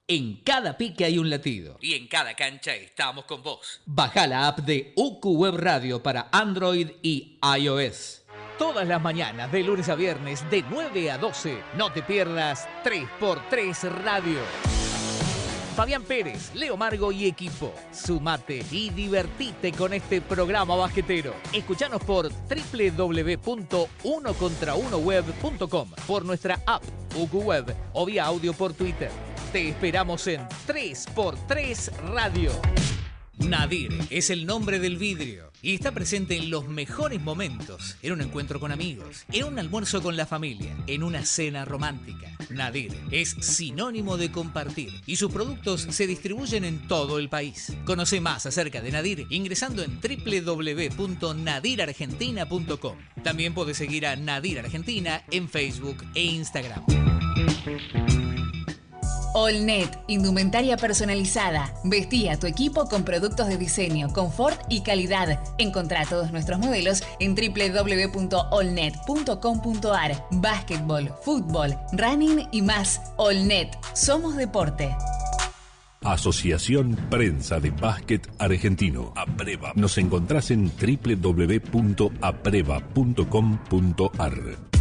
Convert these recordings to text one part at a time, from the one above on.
En cada pique hay un latido. Y en cada cancha estamos con vos. Baja la app de UQ Web Radio para Android y iOS. Todas las mañanas, de lunes a viernes, de 9 a 12. No te pierdas 3x3 Radio. Fabián Pérez, Leo Margo y equipo. Sumate y divertite con este programa basquetero. Escuchanos por www.unocontraunoweb.com, por nuestra app UQ Web o vía audio por Twitter. Te esperamos en 3x3 Radio. Nadir es el nombre del vidrio y está presente en los mejores momentos, en un encuentro con amigos, en un almuerzo con la familia, en una cena romántica. Nadir es sinónimo de compartir y sus productos se distribuyen en todo el país. Conoce más acerca de Nadir ingresando en www.nadirargentina.com. También puedes seguir a Nadir Argentina en Facebook e Instagram. Allnet, indumentaria personalizada. Vestí a tu equipo con productos de diseño, confort y calidad. Encontrá todos nuestros modelos en www.allnet.com.ar. Básquetbol, fútbol, running y más. Allnet, somos deporte. Asociación Prensa de Básquet Argentino, APREVA. Nos encontrás en www.apreva.com.ar.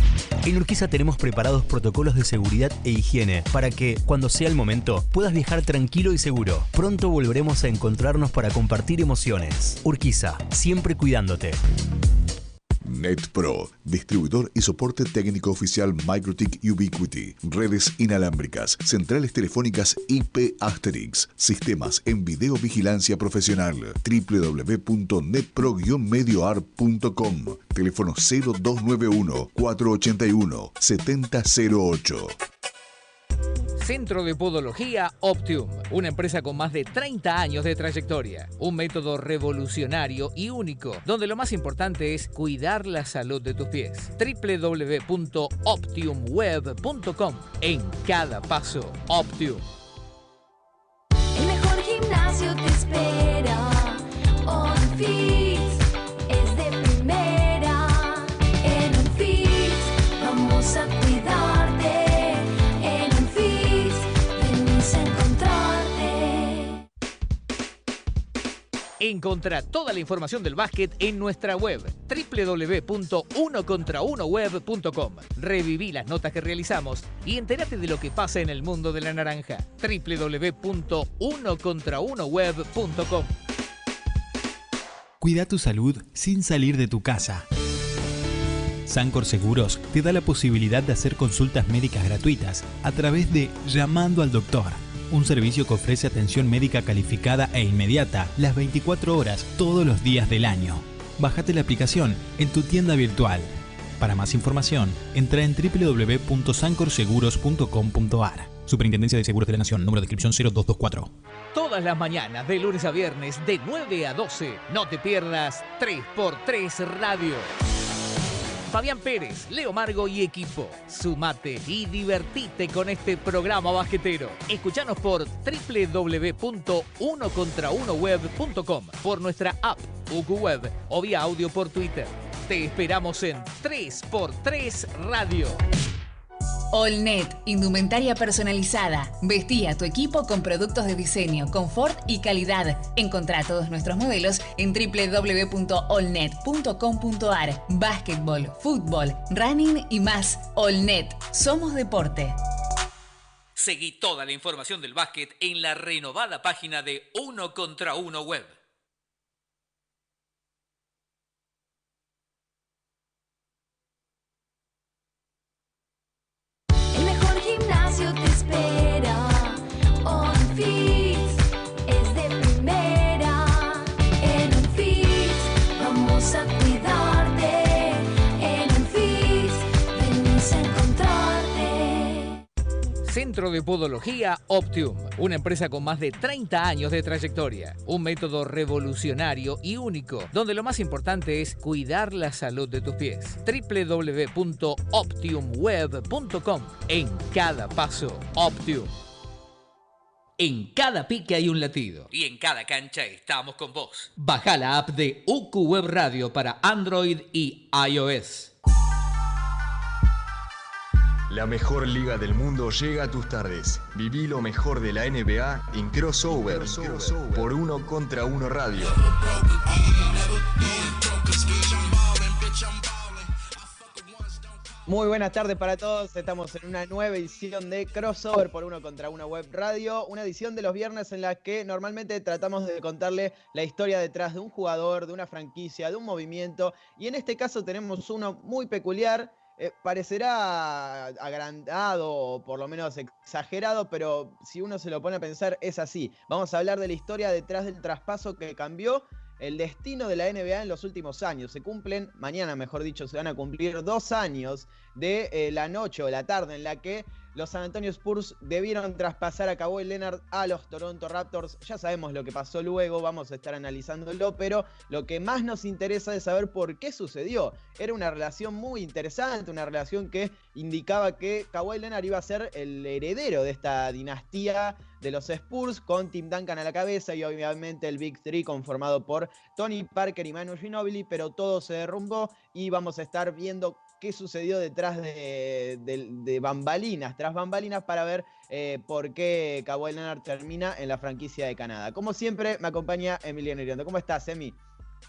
En Urquiza tenemos preparados protocolos de seguridad e higiene para que, cuando sea el momento, puedas viajar tranquilo y seguro. Pronto volveremos a encontrarnos para compartir emociones. Urquiza, siempre cuidándote. NetPro, distribuidor y soporte técnico oficial MikroTik Ubiquiti, redes inalámbricas, centrales telefónicas IP Asterix, sistemas en videovigilancia profesional, www.netpro-medioar.com, teléfono 0291-481-7008. Centro de Podología Optium, una empresa con más de 30 años de trayectoria. Un método revolucionario y único, donde lo más importante es cuidar la salud de tus pies. www.optiumweb.com. En cada paso, Optium. El mejor gimnasio te espera. OnFit es de primera. En OnFit vamos a cuidarte. Encontrá toda la información del básquet en nuestra web www.unocontraunoweb.com. Reviví las notas que realizamos y entérate de lo que pasa en el mundo de la naranja. www.unocontraunoweb.com. Cuida tu salud sin salir de tu casa. Sancor Seguros te da la posibilidad de hacer consultas médicas gratuitas a través de Llamando al Doctor. Un servicio que ofrece atención médica calificada e inmediata las 24 horas todos los días del año. Bájate la aplicación en tu tienda virtual. Para más información, entra en www.sancorseguros.com.ar. Superintendencia de Seguros de la Nación, número de inscripción 0224. Todas las mañanas, de lunes a viernes, de 9 a 12. No te pierdas 3x3 Radio. Fabián Pérez, Leo Margo y equipo. Sumate y divertite con este programa basquetero. Escuchanos por www.unocontraunoweb.com, por nuestra app UQ Web o vía audio por Twitter. Te esperamos en 3x3 Radio. Allnet, indumentaria personalizada. Vestí a tu equipo con productos de diseño, confort y calidad. Encontrá todos nuestros modelos en www.allnet.com.ar. Básquetbol, fútbol, running y más. Allnet, somos deporte. Seguí toda la información del básquet en la renovada página de Uno contra Uno Web. Gimnasio te espera. OnFit es de primera. En OnFit vamos a cuidarte. En OnFit venís a encontrarte. Centro de Podología Optium, una empresa con más de 30 años de trayectoria. Un método revolucionario y único, donde lo más importante es cuidar la salud de tus pies. www.optiumweb.com. En cada paso, Optium. En cada pique hay un latido. Y en cada cancha estamos con vos. Baja la app de UQ Web Radio para Android y iOS. La mejor liga del mundo llega a tus tardes. Viví lo mejor de la NBA en Crossover, por Uno Contra Uno Radio. Muy buenas tardes para todos, estamos en una nueva edición de Crossover por Uno Contra Uno Web Radio, una edición de los viernes en la que normalmente tratamos de contarle la historia detrás de un jugador, de una franquicia, de un movimiento, y en este caso tenemos uno muy peculiar. Parecerá agrandado o por lo menos exagerado, pero si uno se lo pone a pensar es así. Vamos a hablar de la historia detrás del traspaso que cambió el destino de la NBA en los últimos años. Se cumplen, mañana mejor dicho, se van a cumplir 2 años de la noche o la tarde en la que los San Antonio Spurs debieron traspasar a Kawhi Leonard a los Toronto Raptors. Ya sabemos lo que pasó luego, vamos a estar analizándolo, pero lo que más nos interesa es saber por qué sucedió. Era una relación muy interesante, una relación que indicaba que Kawhi Leonard iba a ser el heredero de esta dinastía de los Spurs, con Tim Duncan a la cabeza y obviamente el Big Three conformado por Tony Parker y Manu Ginobili, pero todo se derrumbó y vamos a estar viendo qué sucedió detrás de bambalinas, tras bambalinas, para ver por qué Kawhi Leonard termina en la franquicia de Canadá. Como siempre, me acompaña Emiliano Iriondo. ¿Cómo estás, Emi?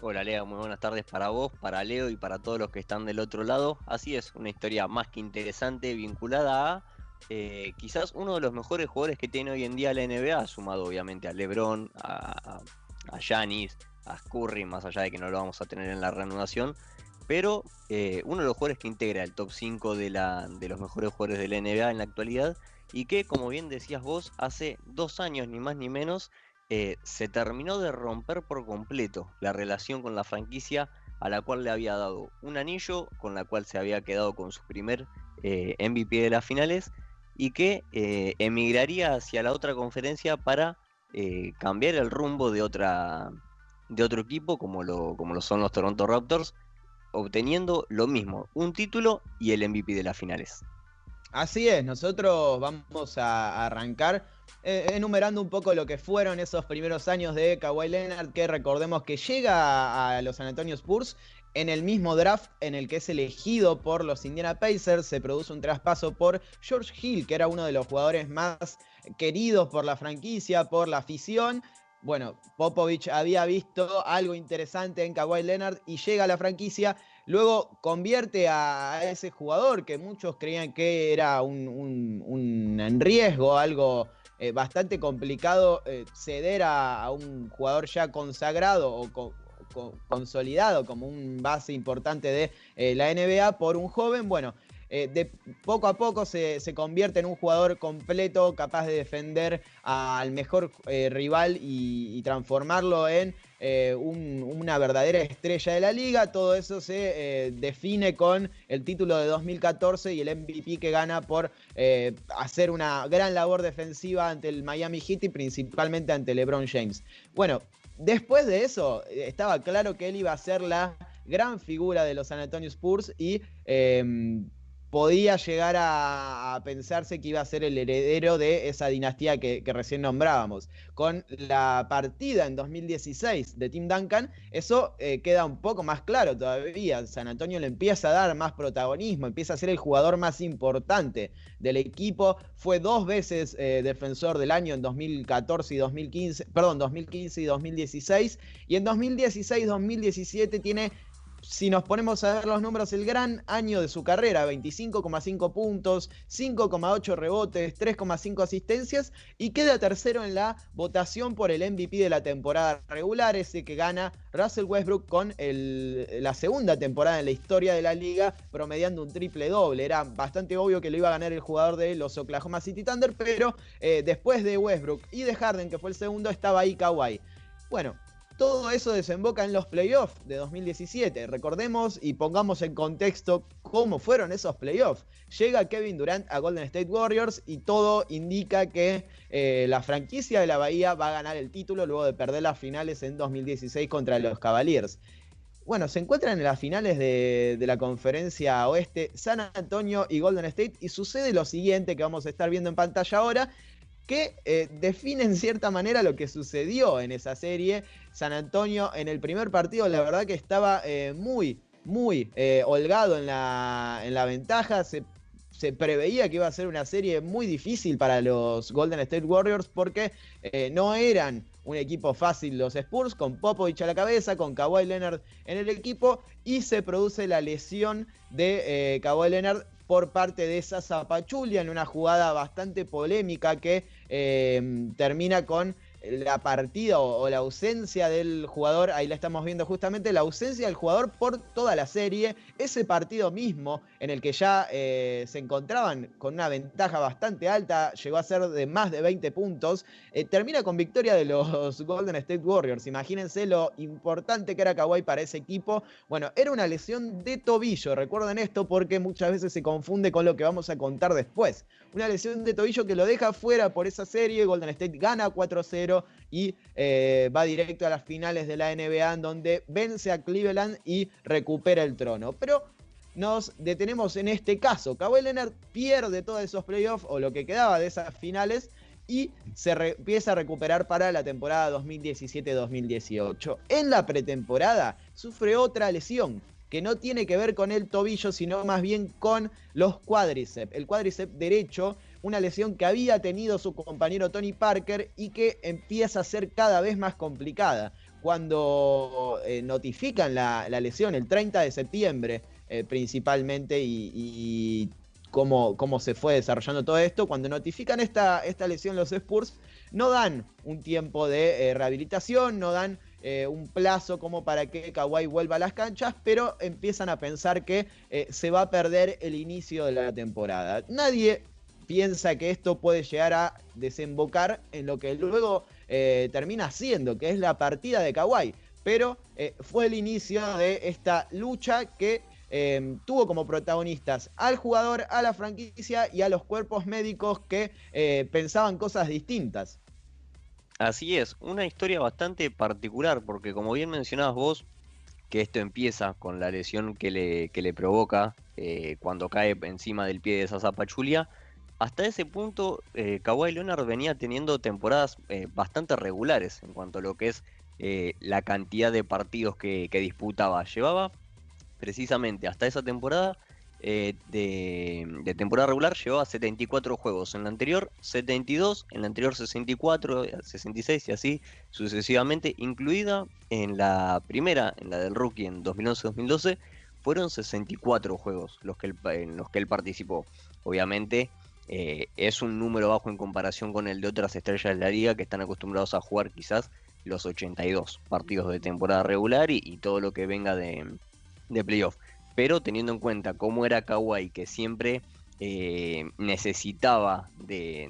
Hola, Leo, muy buenas tardes para vos, para Leo y para todos los que están del otro lado. Así es, una historia más que interesante, vinculada a quizás uno de los mejores jugadores que tiene hoy en día la NBA, sumado obviamente a LeBron, a Giannis, a Curry, más allá de que no lo vamos a tener en la reanudación. Pero uno de los jugadores que integra el top 5 de los mejores jugadores de la NBA en la actualidad, y que, como bien decías vos, hace 2 años, ni más ni menos, se terminó de romper por completo la relación con la franquicia a la cual le había dado un anillo, con la cual se había quedado con su primer MVP de las finales, y que emigraría hacia la otra conferencia para cambiar el rumbo de otro equipo, como lo son los Toronto Raptors, obteniendo lo mismo, un título y el MVP de las finales. Así es, nosotros vamos a arrancar enumerando un poco lo que fueron esos primeros años de Kawhi Leonard, que recordemos que llega a los San Antonio Spurs en el mismo draft en el que es elegido por los Indiana Pacers. Se produce un traspaso por George Hill, que era uno de los jugadores más queridos por la franquicia, por la afición. Bueno, Popovich había visto algo interesante en Kawhi Leonard y llega a la franquicia. Luego convierte a ese jugador que muchos creían que era un en riesgo, algo bastante complicado, ceder a un jugador ya consagrado o consolidado como un base importante de la NBA por un joven. Bueno, de poco a poco se convierte en un jugador completo, capaz de defender al mejor rival y transformarlo en una verdadera estrella de la liga. Todo eso se define con el título de 2014 y el MVP que gana por hacer una gran labor defensiva ante el Miami Heat y principalmente ante LeBron James. Bueno, después de eso estaba claro que él iba a ser la gran figura de los San Antonio Spurs y podía llegar a pensarse que iba a ser el heredero de esa dinastía que recién nombrábamos. Con la partida en 2016 de Tim Duncan, eso queda un poco más claro todavía. San Antonio le empieza a dar más protagonismo, empieza a ser el jugador más importante del equipo. Fue 2 veces defensor del año en 2015 y 2016. Y en 2016-2017 tiene, si nos ponemos a ver los números, el gran año de su carrera: 25,5 puntos, 5,8 rebotes, 3,5 asistencias, y queda tercero en la votación por el MVP de la temporada regular, ese que gana Russell Westbrook con la segunda temporada en la historia de la liga, promediando un triple doble. Era bastante obvio que lo iba a ganar el jugador de los Oklahoma City Thunder, pero después de Westbrook y de Harden, que fue el segundo, estaba ahí Kawhi. Bueno, todo eso desemboca en los playoffs de 2017. Recordemos y pongamos en contexto cómo fueron esos playoffs. Llega Kevin Durant a Golden State Warriors y todo indica que la franquicia de la Bahía va a ganar el título luego de perder las finales en 2016 contra los Cavaliers. Bueno, se encuentran en las finales de la conferencia oeste San Antonio y Golden State, y sucede lo siguiente que vamos a estar viendo en pantalla ahora, que define en cierta manera lo que sucedió en esa serie. San Antonio en el primer partido, la verdad que estaba muy holgado en la ventaja. Se se preveía que iba a ser una serie muy difícil para los Golden State Warriors porque no eran un equipo fácil los Spurs, con Popovich a la cabeza, con Kawhi Leonard en el equipo, y se produce la lesión de Kawhi Leonard por parte de Zaza Pachulia en una jugada bastante polémica que termina con la partida o la ausencia del jugador. Ahí la estamos viendo justamente, la ausencia del jugador por toda la serie. Ese partido mismo en el que ya se encontraban con una ventaja bastante alta, llegó a ser de más de 20 puntos, termina con victoria de los Golden State Warriors. Imagínense lo importante que era Kawhi para ese equipo. Bueno, era una lesión de tobillo, recuerden esto porque muchas veces se confunde con lo que vamos a contar después. Una lesión de tobillo que lo deja fuera por esa serie. Golden State gana 4-0 y va directo a las finales de la NBA, en donde vence a Cleveland y recupera el trono. Pero nos detenemos en este caso. Kawhi Leonard pierde todos esos playoffs, o lo que quedaba de esas finales, y se empieza a recuperar para la temporada 2017-2018. En la pretemporada sufre otra lesión que no tiene que ver con el tobillo, sino más bien con los cuádriceps. El cuádriceps derecho, una lesión que había tenido su compañero Tony Parker y que empieza a ser cada vez más complicada. Cuando notifican la lesión el 30 de septiembre, principalmente, y cómo se fue desarrollando todo esto, cuando notifican esta lesión los Spurs, no dan un tiempo de rehabilitación, no dan un plazo como para que Kawhi vuelva a las canchas, pero empiezan a pensar que se va a perder el inicio de la temporada. Nadie piensa que esto puede llegar a desembocar en lo que luego termina siendo, que es la partida de Kawhi, pero fue el inicio de esta lucha que tuvo como protagonistas al jugador, a la franquicia y a los cuerpos médicos que pensaban cosas distintas. Así es, una historia bastante particular, porque como bien mencionabas vos, que esto empieza con la lesión que le provoca cuando cae encima del pie de Zaza Pachulia. Hasta ese punto, Kawhi Leonard venía teniendo temporadas bastante regulares en cuanto a lo que es la cantidad de partidos que disputaba. Llevaba precisamente hasta esa temporada de temporada regular, llevaba 74 juegos, en la anterior 72, en la anterior 64, 66 y así sucesivamente, incluida en la primera, en la del rookie en 2011-2012, fueron 64 juegos en los que él participó. Obviamente es un número bajo en comparación con el de otras estrellas de la liga que están acostumbrados a jugar quizás los 82 partidos de temporada regular y todo lo que venga de playoff. Pero teniendo en cuenta cómo era Kawhi, que siempre necesitaba de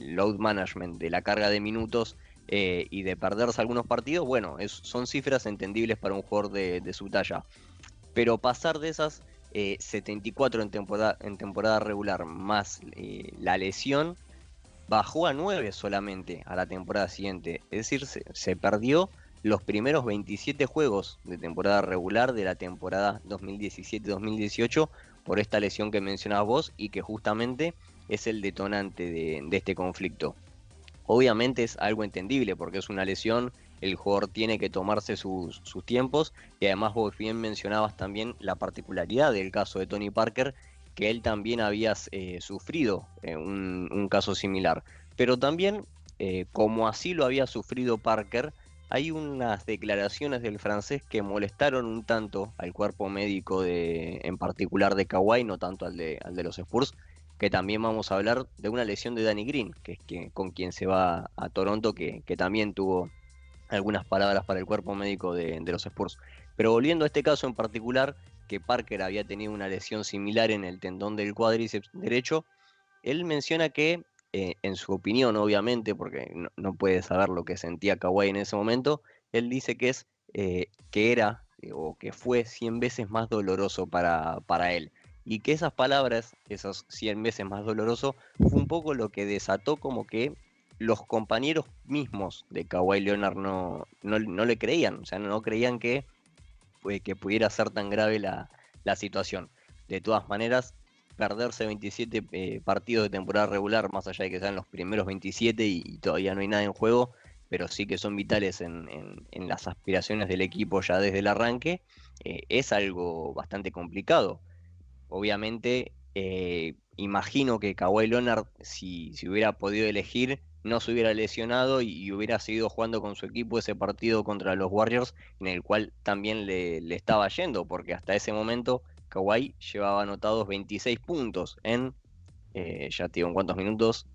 load management, de la carga de minutos y de perderse algunos partidos, bueno, son cifras entendibles para un jugador de su talla. Pero pasar de esas 74 en temporada regular más la lesión, bajó a 9 solamente a la temporada siguiente. Es decir, se perdió los primeros 27 juegos de temporada regular de la temporada 2017-2018 por esta lesión que mencionabas vos y que justamente es el detonante de este conflicto. Obviamente es algo entendible porque es una lesión, el jugador tiene que tomarse sus tiempos y además vos bien mencionabas también la particularidad del caso de Tony Parker, que él también había sufrido un caso similar. Pero también, como así lo había sufrido Parker, hay unas declaraciones del francés que molestaron un tanto al cuerpo médico en particular de Kawhi, no tanto al de los Spurs, que también vamos a hablar de una lesión de Danny Green, que es con quien se va a Toronto, que también tuvo algunas palabras para el cuerpo médico de los Spurs. Pero volviendo a este caso en particular, que Parker había tenido una lesión similar en el tendón del cuádriceps derecho, él menciona que en su opinión, obviamente, porque no puede saber lo que sentía Kawhi en ese momento, él dice que que fue 100 veces más doloroso para él. Y que esas palabras, esos 100 veces más doloroso, fue un poco lo que desató como que los compañeros mismos de Kawhi Leonard no le creían. O sea, no creían que pudiera ser tan grave la situación. De todas maneras, perderse 27 partidos de temporada regular, más allá de que sean los primeros 27 y todavía no hay nada en juego, pero sí que son vitales en las aspiraciones del equipo ya desde el arranque, es algo bastante complicado. Obviamente Imagino que Kawhi Leonard, si hubiera podido elegir, no se hubiera lesionado y hubiera seguido jugando con su equipo ese partido contra los Warriors, en el cual también le estaba yendo, porque hasta ese momento Kawhi llevaba anotados 26 puntos ya te digo, ¿en cuántos minutos?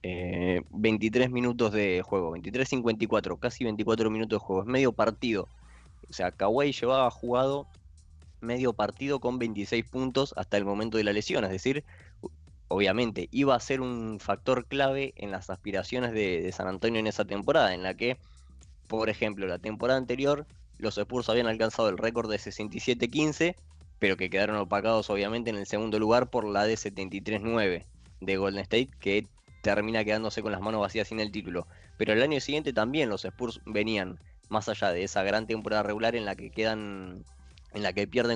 23 minutos de juego, 23-54, casi 24 minutos de juego, es medio partido. O sea, Kawhi llevaba jugado medio partido con 26 puntos hasta el momento de la lesión, es decir, obviamente iba a ser un factor clave en las aspiraciones de San Antonio en esa temporada, en la que, por ejemplo, la temporada anterior los Spurs habían alcanzado el récord de 67-15, pero que quedaron opacados obviamente en el segundo lugar por la de 73-9 de Golden State, que termina quedándose con las manos vacías sin el título. Pero el año siguiente también los Spurs venían, más allá de esa gran temporada regular en la que pierden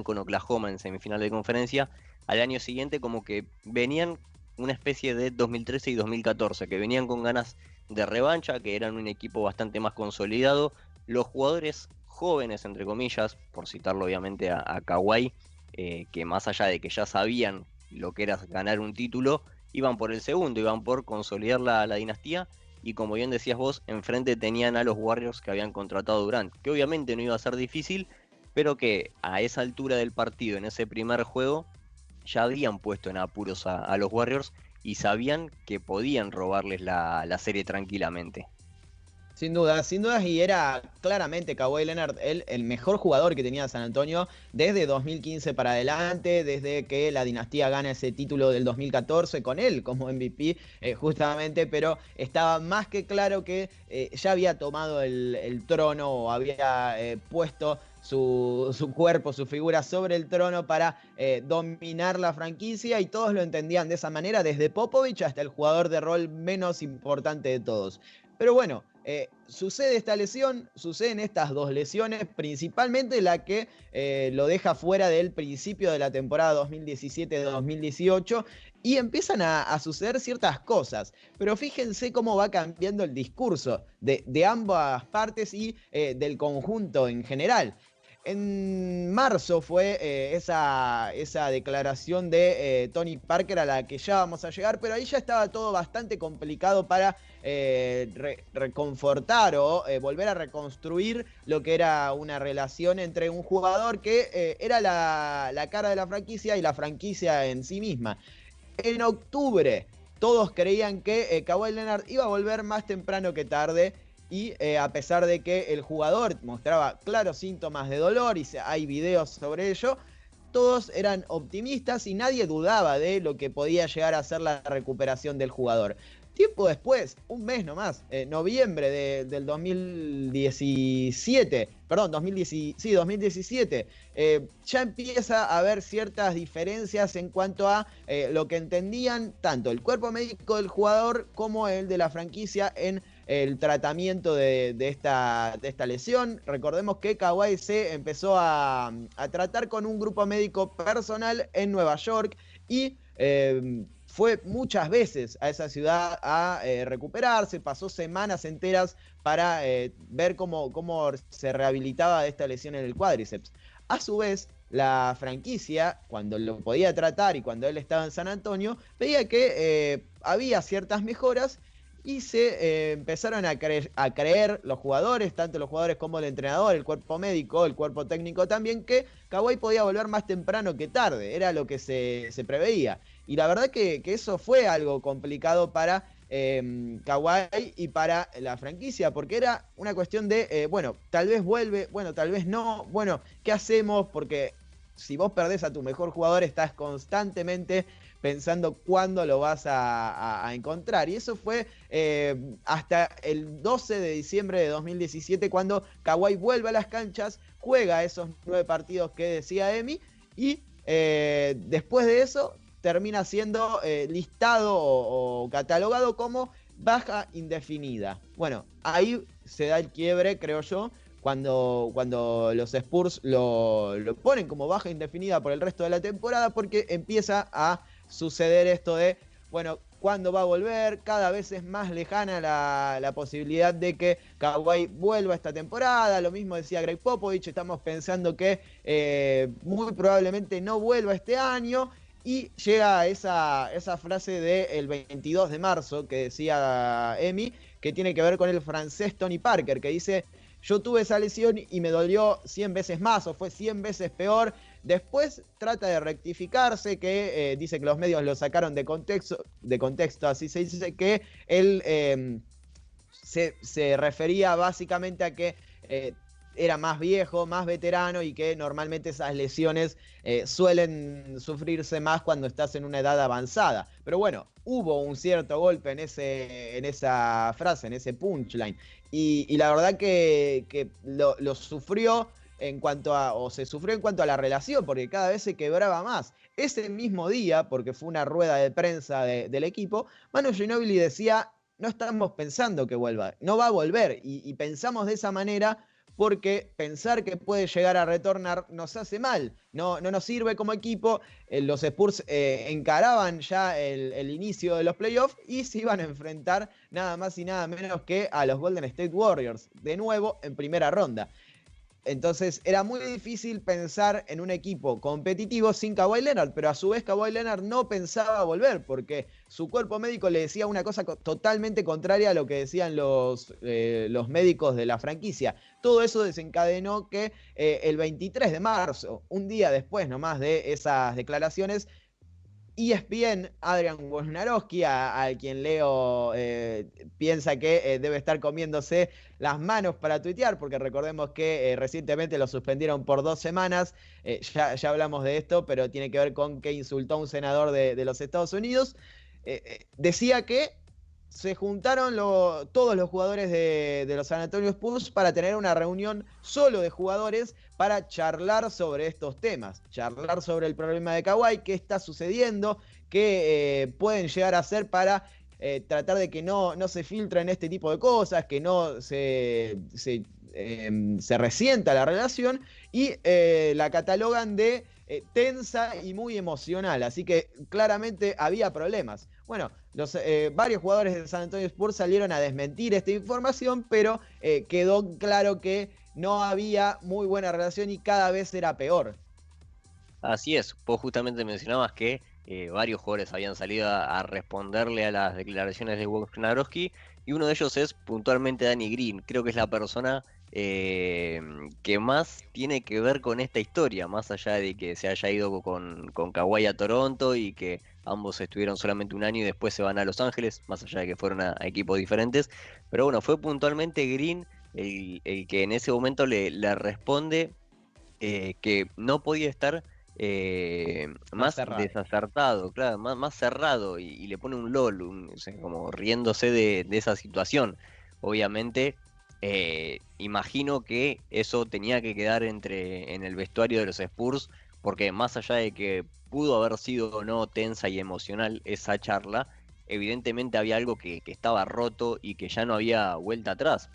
con Oklahoma en semifinal de conferencia, al año siguiente como que venían una especie de 2013 y 2014, que venían con ganas de revancha, que eran un equipo bastante más consolidado. Los jugadores jóvenes, entre comillas, por citarlo obviamente a Kawhi, que más allá de que ya sabían lo que era ganar un título, iban por el segundo, iban por consolidar la dinastía, y como bien decías vos, enfrente tenían a los Warriors que habían contratado a Durant, que obviamente no iba a ser difícil, pero que a esa altura del partido, en ese primer juego, ya habían puesto en apuros a los Warriors y sabían que podían robarles la serie tranquilamente. Sin dudas, y era claramente Kawhi Leonard el mejor jugador que tenía San Antonio desde 2015 para adelante, desde que la dinastía gana ese título del 2014 con él como MVP, justamente, pero estaba más que claro que ya había tomado el trono o había puesto su cuerpo, su figura sobre el trono para dominar la franquicia, y todos lo entendían de esa manera, desde Popovich hasta el jugador de rol menos importante de todos. Pero bueno, sucede esta lesión, suceden estas dos lesiones, principalmente la que lo deja fuera del principio de la temporada 2017-2018, y empiezan a suceder ciertas cosas. Pero fíjense cómo va cambiando el discurso de ambas partes y del conjunto en general. En marzo fue esa declaración de Tony Parker a la que ya vamos a llegar, pero ahí ya estaba todo bastante complicado para reconfortar o volver a reconstruir lo que era una relación entre un jugador que era la cara de la franquicia y la franquicia en sí misma. En octubre todos creían que Kawhi Leonard iba a volver más temprano que tarde, y a pesar de que el jugador mostraba claros síntomas de dolor y hay videos sobre ello, todos eran optimistas y nadie dudaba de lo que podía llegar a ser la recuperación del jugador. Tiempo después, un mes nomás, noviembre del 2017, ya empieza a haber ciertas diferencias en cuanto a lo que entendían tanto el cuerpo médico del jugador como el de la franquicia en el tratamiento de esta lesión. Recordemos que Kawhi se empezó a tratar con un grupo médico personal en Nueva York y fue muchas veces a esa ciudad a recuperarse, pasó semanas enteras para ver cómo se rehabilitaba de esta lesión en el cuádriceps. A su vez, la franquicia, cuando lo podía tratar y cuando él estaba en San Antonio, veía que había ciertas mejoras y se empezaron a creer los jugadores, tanto los jugadores como el entrenador, el cuerpo médico, el cuerpo técnico también, que Kawhi podía volver más temprano que tarde, era lo que se preveía. Y la verdad que eso fue algo complicado para Kawhi y para la franquicia, porque era una cuestión de, bueno, tal vez vuelve, bueno, tal vez no, bueno, ¿qué hacemos? Porque si vos perdés a tu mejor jugador, estás constantemente pensando cuándo lo vas a encontrar. Y eso fue hasta el 12 de diciembre de 2017, cuando Kawhi vuelve a las canchas, juega esos 9 partidos que decía Emi, y después de eso termina siendo listado o catalogado como baja indefinida. Bueno, ahí se da el quiebre, creo yo, cuando los Spurs lo ponen como baja indefinida por el resto de la temporada, porque empieza a suceder esto de, bueno, ¿cuándo va a volver? Cada vez es más lejana la posibilidad de que Kawhi vuelva esta temporada. Lo mismo decía Greg Popovich, estamos pensando que muy probablemente no vuelva este año. Y llega esa frase del 22 de marzo que decía Emi, que tiene que ver con el francés Tony Parker, que dice: yo tuve esa lesión y me dolió 100 veces más, o fue 100 veces peor. Después trata de rectificarse, que dice que los medios lo sacaron de contexto, así se dice, que él se refería básicamente a que era más viejo, más veterano, y que normalmente esas lesiones suelen sufrirse más cuando estás en una edad avanzada. Pero bueno, hubo un cierto golpe en esa frase, en ese punchline. Y la verdad que lo sufrió se sufrió en cuanto a la relación, porque cada vez se quebraba más. Ese mismo día, porque fue una rueda de prensa del equipo, Manu Ginóbili decía: no estamos pensando que vuelva, no va a volver. Y pensamos de esa manera porque pensar que puede llegar a retornar nos hace mal, no nos sirve como equipo. Los Spurs encaraban ya el inicio de los playoffs y se iban a enfrentar nada más y nada menos que a los Golden State Warriors, de nuevo en primera ronda. Entonces era muy difícil pensar en un equipo competitivo sin Kawhi Leonard, pero a su vez Kawhi Leonard no pensaba volver porque su cuerpo médico le decía una cosa totalmente contraria a lo que decían los médicos de la franquicia. Todo eso desencadenó que el 23 de marzo, un día después nomás de esas declaraciones, ESPN, Adrian Wojnarowski, a quien Leo piensa que debe estar comiéndose las manos para tuitear, porque recordemos que recientemente lo suspendieron por 2 semanas, ya hablamos de esto, pero tiene que ver con que insultó a un senador de los Estados Unidos. Decía que se juntaron todos los jugadores de los San Antonio Spurs para tener una reunión solo de jugadores para charlar sobre estos temas, charlar sobre el problema de Kawhi, qué está sucediendo, qué pueden llegar a hacer para tratar de que no se filtren este tipo de cosas, que no se resienta la relación, y la catalogan de tensa y muy emocional, así que claramente había problemas. Bueno, varios jugadores de San Antonio Spurs salieron a desmentir esta información, pero quedó claro que no había muy buena relación y cada vez era peor. Así es, vos justamente mencionabas que varios jugadores habían salido a responderle a las declaraciones de Wojnarowski, y uno de ellos es puntualmente Danny Green. Creo que es la persona que más tiene que ver con esta historia, más allá de que se haya ido con Kawhi a Toronto y que ambos estuvieron solamente un año y después se van a Los Ángeles, más allá de que fueron a equipos diferentes. Pero bueno, fue puntualmente Green el que en ese momento le responde que no podía estar más desacertado, claro, más cerrado, y le pone un LOL, o sea, como riéndose de esa situación. Obviamente, imagino que eso tenía que quedar en el vestuario de los Spurs, porque más allá de que pudo haber sido o no tensa y emocional esa charla, evidentemente había algo que estaba roto y que ya no había vuelta atrás.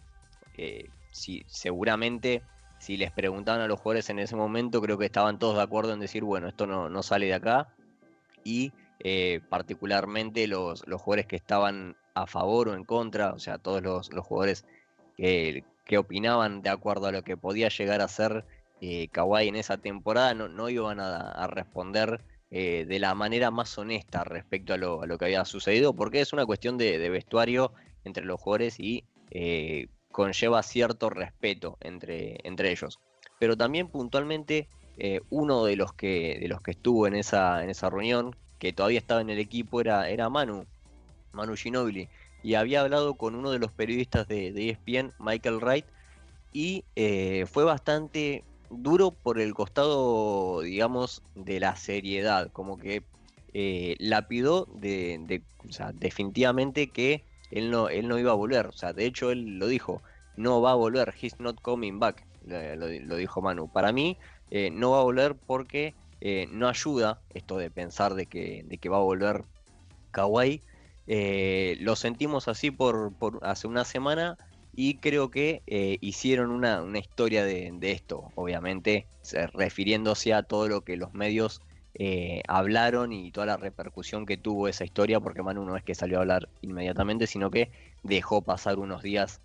Seguramente, si les preguntaban a los jugadores en ese momento, creo que estaban todos de acuerdo en decir, bueno, esto no sale de acá, y particularmente los jugadores que estaban a favor o en contra, o sea, todos los jugadores que opinaban de acuerdo a lo que podía llegar a ser Kawhi en esa temporada, no iban a responder de la manera más honesta respecto a lo que había sucedido, porque es una cuestión de vestuario entre los jugadores y conlleva cierto respeto entre ellos. Pero también puntualmente uno de los que estuvo en esa reunión, que todavía estaba en el equipo, era Manu Ginóbili, y había hablado con uno de los periodistas de ESPN, Michael Wright, y fue bastante duro por el costado, digamos, de la seriedad, como que lapidó o sea, definitivamente que él no iba a volver. O sea, de hecho él lo dijo, no va a volver, he's not coming back, lo dijo Manu. Para mí no va a volver porque no ayuda esto de pensar de que va a volver Kawhi. Lo sentimos así por hace una semana, y creo que hicieron una historia de esto, obviamente refiriéndose a todo lo que los medios hablaron y toda la repercusión que tuvo esa historia, porque Manu no es que salió a hablar inmediatamente, sino que dejó pasar unos días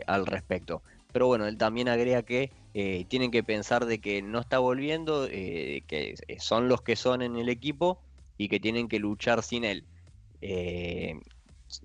al respecto. Pero bueno, él también agrega que tienen que pensar de que no está volviendo, que son los que son en el equipo, y que tienen que luchar sin él.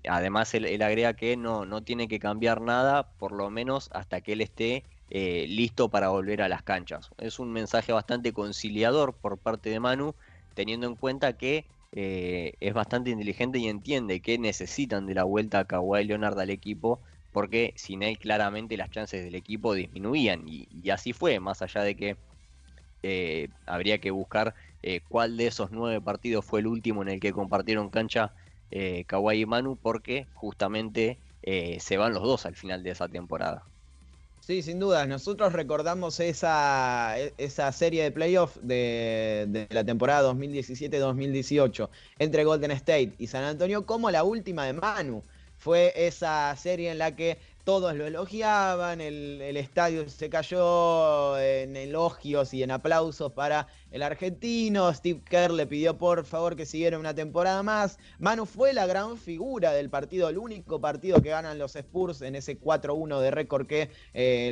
Además, él agrega que no tiene que cambiar nada, por lo menos hasta que él esté listo para volver a las canchas. Es un mensaje bastante conciliador por parte de Manu, teniendo en cuenta que es bastante inteligente y entiende que necesitan de la vuelta a Kawhi Leonard al equipo, porque sin él claramente las chances del equipo disminuían, y así fue, más allá de que habría que buscar cuál de esos 9 partidos fue el último en el que compartieron cancha Kawhi y Manu, porque justamente se van los dos al final de esa temporada. Sí, sin duda. Nosotros recordamos esa serie de playoffs de la temporada 2017-2018 entre Golden State y San Antonio como la última de Manu. Fue esa serie en la que todos lo elogiaban, el estadio se cayó en elogios y en aplausos para el argentino. Steve Kerr le pidió por favor que siguiera una temporada más. Manu fue la gran figura del partido, el único partido que ganan los Spurs en ese 4-1 de récord que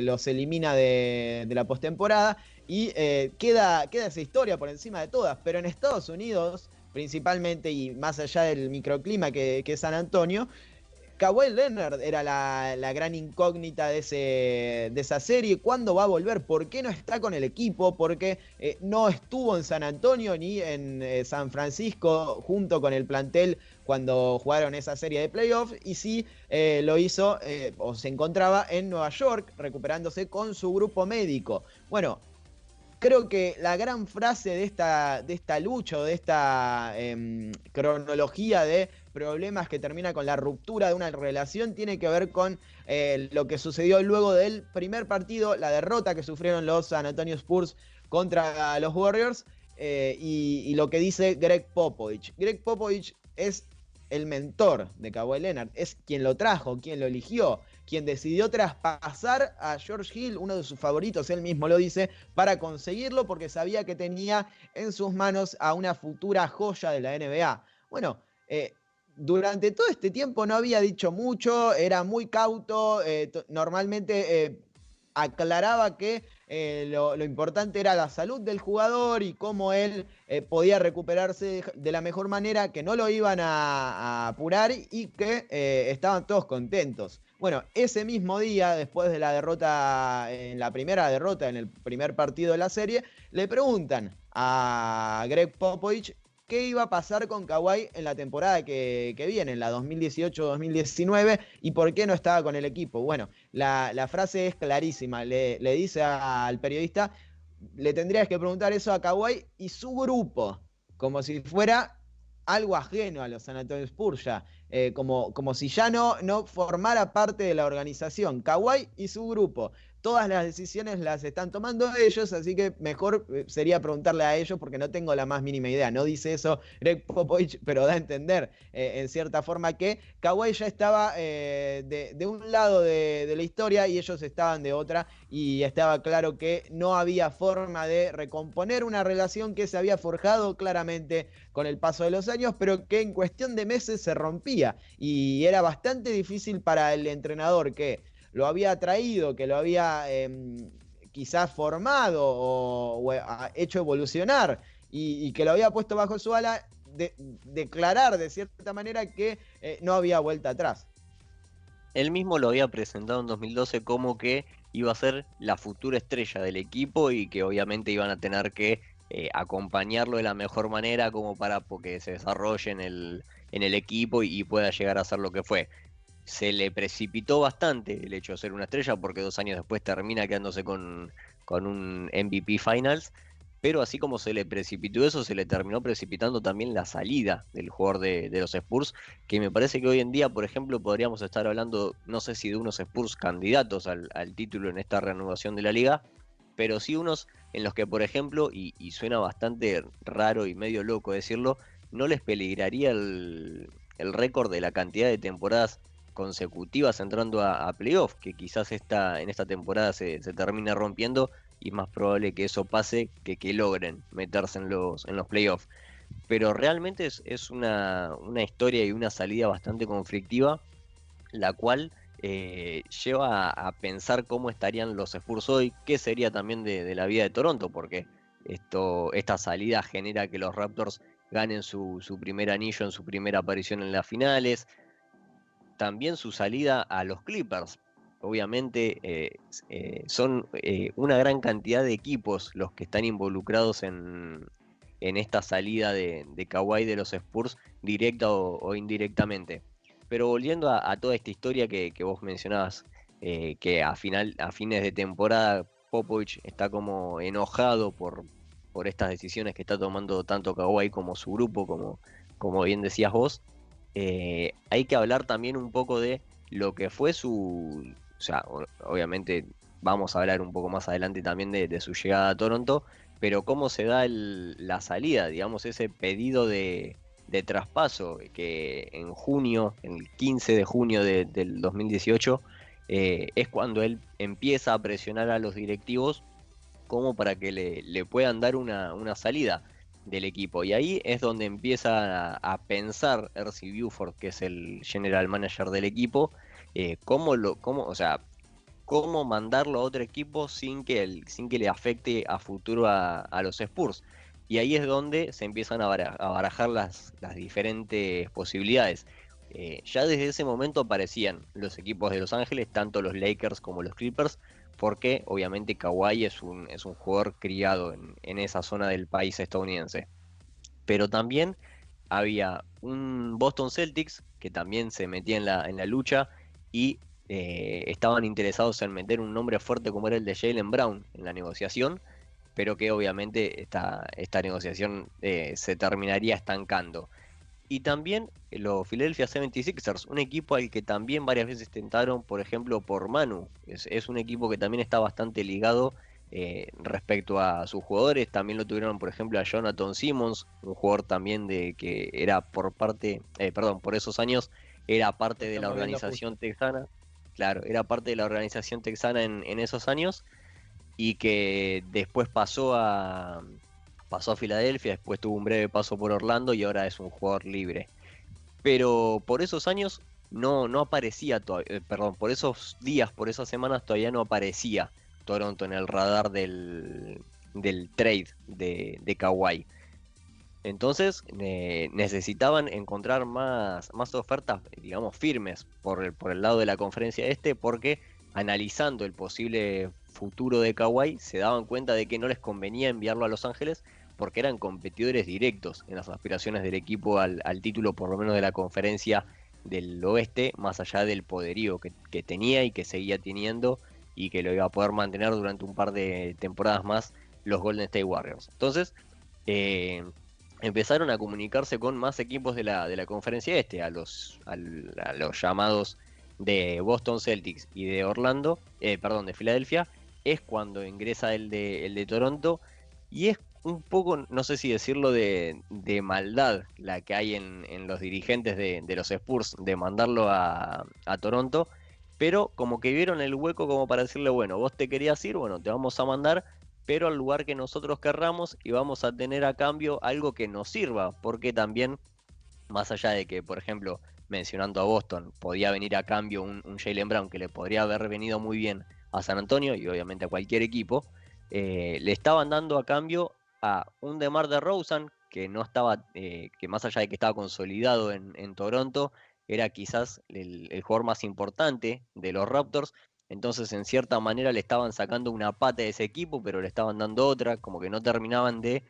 los elimina de la postemporada. Y queda esa historia por encima de todas, pero en Estados Unidos principalmente, y más allá del microclima que es San Antonio, Kawhi Leonard era la gran incógnita de esa serie. ¿Cuándo va a volver? ¿Por qué no está con el equipo? Porque no estuvo en San Antonio ni en San Francisco junto con el plantel cuando jugaron esa serie de playoffs, y sí lo hizo o se encontraba en Nueva York recuperándose con su grupo médico. Bueno, creo que la gran frase de esta lucha o de esta cronología de problemas que termina con la ruptura de una relación tiene que ver con lo que sucedió luego del primer partido, la derrota que sufrieron los San Antonio Spurs contra los Warriors, y lo que dice Greg Popovich. Greg Popovich es el mentor de Kawhi Leonard, es quien lo trajo, quien lo eligió, quien decidió traspasar a George Hill, uno de sus favoritos, él mismo lo dice, para conseguirlo porque sabía que tenía en sus manos a una futura joya de la NBA. Bueno, durante todo este tiempo no había dicho mucho, era muy cauto, normalmente aclaraba que lo importante era la salud del jugador y cómo él podía recuperarse de la mejor manera, que no lo iban a apurar y que estaban todos contentos. Bueno, ese mismo día, después de la derrota, en la primera derrota en el primer partido de la serie, le preguntan a Greg Popovich qué iba a pasar con Kawhi en la temporada que viene, en la 2018-2019, y por qué no estaba con el equipo. Bueno, la frase es clarísima. Le dice al periodista, le tendrías que preguntar eso a Kawhi y su grupo, como si fuera algo ajeno a los San Antonio Spurs ya, como si ya no formara parte de la organización. Kawhi y su grupo. Todas las decisiones las están tomando ellos, así que mejor sería preguntarle a ellos porque no tengo la más mínima idea. No dice eso Greg Popovich, pero da a entender en cierta forma que Kawhi ya estaba de un lado de la historia y ellos estaban de otra, y estaba claro que no había forma de recomponer una relación que se había forjado claramente con el paso de los años, pero que en cuestión de meses se rompía, y era bastante difícil para el entrenador que lo había traído, que lo había quizás formado o hecho evolucionar y que lo había puesto bajo su ala, declarar de cierta manera que no había vuelta atrás. Él mismo lo había presentado en 2012 como que iba a ser la futura estrella del equipo y que obviamente iban a tener que acompañarlo de la mejor manera como para que se desarrolle en el equipo y pueda llegar a ser lo que fue. Se le precipitó bastante el hecho de ser una estrella porque 2 años después termina quedándose con un MVP Finals, pero así como se le precipitó eso, se le terminó precipitando también la salida del jugador de los Spurs, que me parece que hoy en día, por ejemplo, podríamos estar hablando, no sé si de unos Spurs candidatos al título en esta renovación de la liga, pero sí unos en los que, por ejemplo, y suena bastante raro y medio loco decirlo, no les peligraría el récord de la cantidad de temporadas consecutivas entrando a playoff, que quizás en esta temporada se termine rompiendo, y es más probable que eso pase que logren meterse en los playoffs. Pero realmente es una historia y una salida bastante conflictiva, la cual lleva a pensar cómo estarían los Spurs hoy, qué sería también de la vida de Toronto, porque esta salida genera que los Raptors ganen su primer anillo en su primera aparición en las finales. También su salida a los Clippers. Obviamente son una gran cantidad de equipos los que están involucrados en esta salida de Kawhi de los Spurs, directa o indirectamente. Pero volviendo a toda esta historia que vos mencionabas, que a fines de temporada Popovich está como enojado por estas decisiones que está tomando tanto Kawhi como su grupo, como bien decías vos. Hay que hablar también un poco de lo que fue o sea, obviamente vamos a hablar un poco más adelante también de su llegada a Toronto, pero cómo se da la salida, digamos, ese pedido de traspaso que en junio, el 15 de junio del 2018, es cuando él empieza a presionar a los directivos como para que le puedan dar una salida del equipo. Y ahí es donde empieza a pensar R.C. Buford, que es el general manager del equipo, cómo mandarlo a otro equipo sin que le afecte a futuro a los Spurs. Y ahí es donde se empiezan a barajar las diferentes posibilidades. Ya desde ese momento aparecían los equipos de Los Ángeles, tanto los Lakers como los Clippers, porque obviamente Kawhi es un jugador criado en esa zona del país estadounidense. Pero también había un Boston Celtics que también se metía en la lucha y estaban interesados en meter un nombre fuerte como era el de Jaylen Brown en la negociación, pero que obviamente esta negociación se terminaría estancando. Y también los Philadelphia 76ers, un equipo al que también varias veces tentaron, por ejemplo, por Manu. Es un equipo que también está bastante ligado respecto a sus jugadores. También lo tuvieron, por ejemplo, a Jonathan Simmons, un jugador también que era por esos años, era parte de la organización texana. Claro, era parte de la organización texana en esos años, y que después pasó a Filadelfia, después tuvo un breve paso por Orlando y ahora es un jugador libre. Pero por esos años no aparecía, por esos días, por esas semanas todavía no aparecía Toronto en el radar del trade de Kawhi. Entonces necesitaban encontrar más ofertas, digamos, firmes por el lado de la conferencia porque analizando el posible futuro de Kawhi se daban cuenta de que no les convenía enviarlo a Los Ángeles porque eran competidores directos en las aspiraciones del equipo al título, por lo menos de la conferencia del oeste, más allá del poderío que tenía y que seguía teniendo y que lo iba a poder mantener durante un par de temporadas más los Golden State Warriors. Entonces empezaron a comunicarse con más equipos de la conferencia este, a los llamados de Boston Celtics y de Filadelfia. Es cuando ingresa el de Toronto, y es un poco, no sé si decirlo, de maldad la que hay en los dirigentes de los Spurs de mandarlo a Toronto, pero como que vieron el hueco como para decirle, bueno, vos te querías ir, bueno, te vamos a mandar, pero al lugar que nosotros querramos, y vamos a tener a cambio algo que nos sirva, porque también, más allá de que, por ejemplo, mencionando a Boston, podía venir a cambio un Jaylen Brown que le podría haber venido muy bien a San Antonio y obviamente a cualquier equipo, le estaban dando a cambio a un DeMar DeRozan que no estaba, que más allá de que estaba consolidado en Toronto, era quizás el jugador más importante de los Raptors. Entonces, en cierta manera, le estaban sacando una pata de ese equipo, pero le estaban dando otra, como que no terminaban de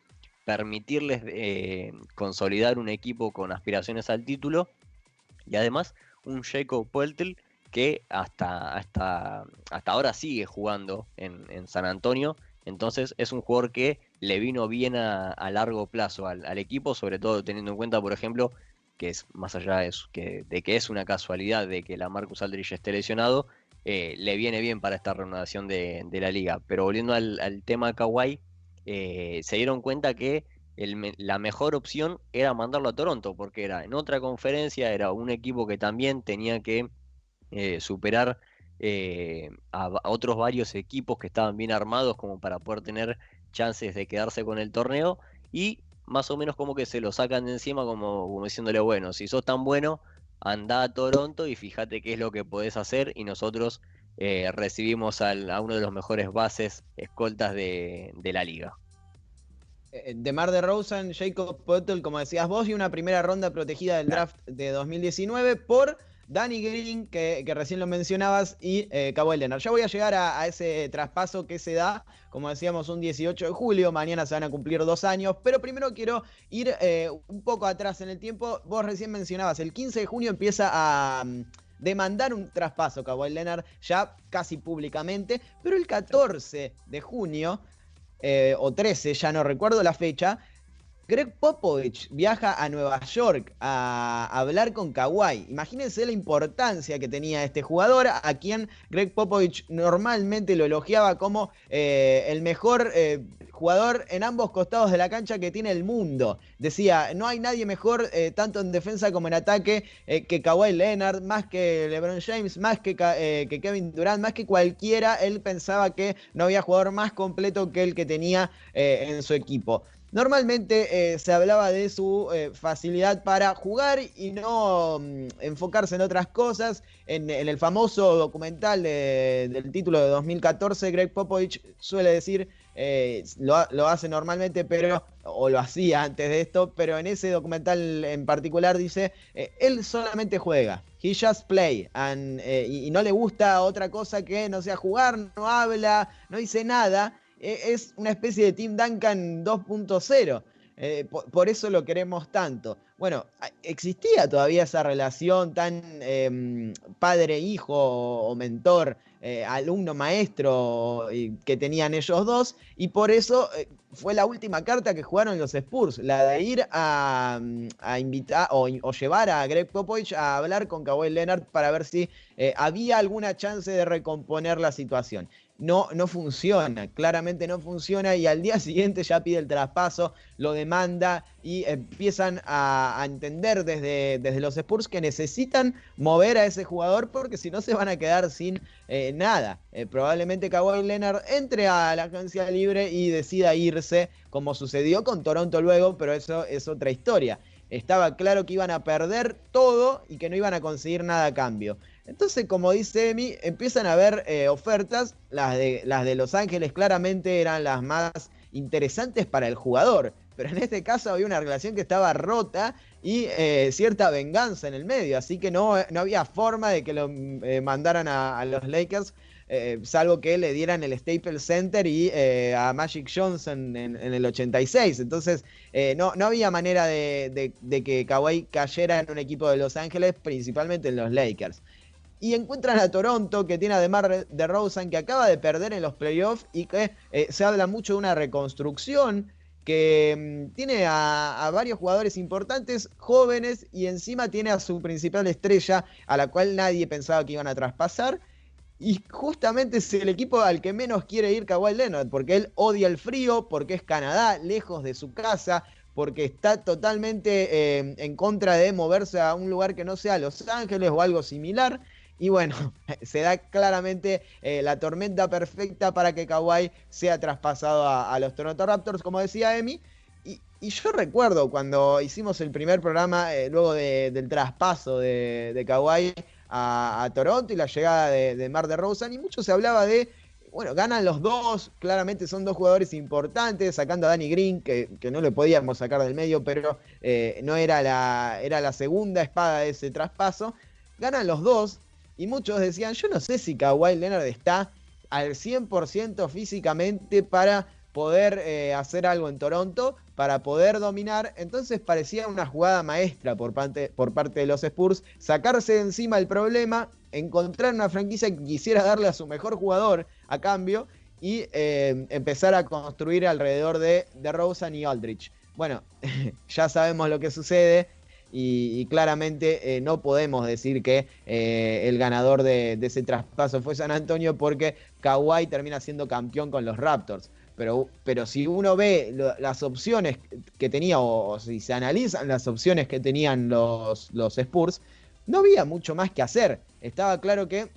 permitirles consolidar un equipo con aspiraciones al título. Y además, un Jakob Poeltl que hasta ahora sigue jugando en San Antonio. Entonces, es un jugador que le vino bien a largo plazo al equipo, sobre todo teniendo en cuenta, por ejemplo, que es más allá de que es una casualidad de que LaMarcus Aldridge esté lesionado, le viene bien para esta renovación de la liga. Pero volviendo al tema Kawhi, se dieron cuenta que la mejor opción era mandarlo a Toronto, porque era en otra conferencia, era un equipo que también tenía que superar a otros varios equipos que estaban bien armados como para poder tener chances de quedarse con el torneo, y más o menos como que se lo sacan de encima como diciéndole, bueno, si sos tan bueno, anda a Toronto y fíjate qué es lo que podés hacer, y nosotros recibimos a uno de los mejores bases escoltas de la liga. DeMar DeRozan, Jacob Poeltl, como decías vos, y una primera ronda protegida del draft de 2019 por Danny Green, que recién lo mencionabas, y Kawhi Leonard. Ya voy a llegar a ese traspaso que se da, como decíamos, un 18 de julio. Mañana se van a cumplir 2 años, pero primero quiero ir un poco atrás en el tiempo. Vos recién mencionabas, el 15 de junio empieza a demandar un traspaso Kawhi Leonard, ya casi públicamente, pero el 14 de junio, o 13, ya no recuerdo la fecha, Greg Popovich viaja a Nueva York a hablar con Kawhi. Imagínense la importancia que tenía este jugador, a quien Greg Popovich normalmente lo elogiaba como el mejor jugador en ambos costados de la cancha que tiene el mundo. Decía, no hay nadie mejor tanto en defensa como en ataque que Kawhi Leonard, más que LeBron James, más que Kevin Durant, más que cualquiera. Él pensaba que no había jugador más completo que el que tenía en su equipo. Normalmente se hablaba de su facilidad para jugar y no enfocarse en otras cosas. En el famoso documental del título de 2014, Greg Popovich suele decir, lo hace normalmente, o lo hacía antes de esto, pero en ese documental en particular dice, él solamente juega, he just play, y no le gusta otra cosa que no sea jugar, no habla, no dice nada. Es una especie de Tim Duncan 2.0. Por eso lo queremos tanto. Bueno, existía todavía esa relación tan padre-hijo o mentor, alumno-maestro que tenían ellos dos, y por eso fue la última carta que jugaron los Spurs, la de ir a invitar o llevar a Greg Popovich a hablar con Kawhi Leonard para ver si había alguna chance de recomponer la situación. No funciona, claramente no funciona, y al día siguiente ya pide el traspaso, lo demanda y empiezan a entender desde los Spurs que necesitan mover a ese jugador porque si no se van a quedar sin nada. Probablemente Kawhi Leonard entre a la agencia libre y decida irse, como sucedió con Toronto luego, pero eso es otra historia. Estaba claro que iban a perder todo y que no iban a conseguir nada a cambio. Entonces, como dice Emi, empiezan a haber ofertas. Las de Los Ángeles claramente eran las más interesantes para el jugador. Pero en este caso había una relación que estaba rota y cierta venganza en el medio. Así que no había forma de que lo mandaran a los Lakers, salvo que le dieran el Staples Center y a Magic Johnson en el 86. Entonces no había manera de que Kawhi cayera en un equipo de Los Ángeles, principalmente en los Lakers. Y encuentran a Toronto, que tiene a DeMar DeRozan, que acaba de perder en los playoffs y que se habla mucho de una reconstrucción, que tiene a varios jugadores importantes, jóvenes, y encima tiene a su principal estrella, a la cual nadie pensaba que iban a traspasar. Y justamente es el equipo al que menos quiere ir Kawhi Leonard, porque él odia el frío, porque es Canadá, lejos de su casa, porque está totalmente en contra de moverse a un lugar que no sea Los Ángeles o algo similar. Y bueno, se da claramente la tormenta perfecta para que Kawhi sea traspasado a los Toronto Raptors, como decía Emi. Y yo recuerdo cuando hicimos el primer programa, luego del traspaso de Kawhi a Toronto y la llegada de DeMar DeRozan, y mucho se hablaba de, bueno, ganan los dos, claramente son dos jugadores importantes, sacando a Danny Green, que no le podíamos sacar del medio, pero no era la segunda espada de ese traspaso. Ganan los dos. Y muchos decían, yo no sé si Kawhi Leonard está al 100% físicamente para poder hacer algo en Toronto, para poder dominar. Entonces parecía una jugada maestra por parte de los Spurs, sacarse de encima el problema, encontrar una franquicia que quisiera darle a su mejor jugador a cambio y empezar a construir alrededor de DeRozan y Aldridge. Bueno, ya sabemos lo que sucede. Y claramente no podemos decir que el ganador de ese traspaso fue San Antonio, porque Kawhi termina siendo campeón con los Raptors. Pero si uno ve las opciones que tenía, o si se analizan las opciones que tenían los Spurs, no había mucho más que hacer. Estaba claro que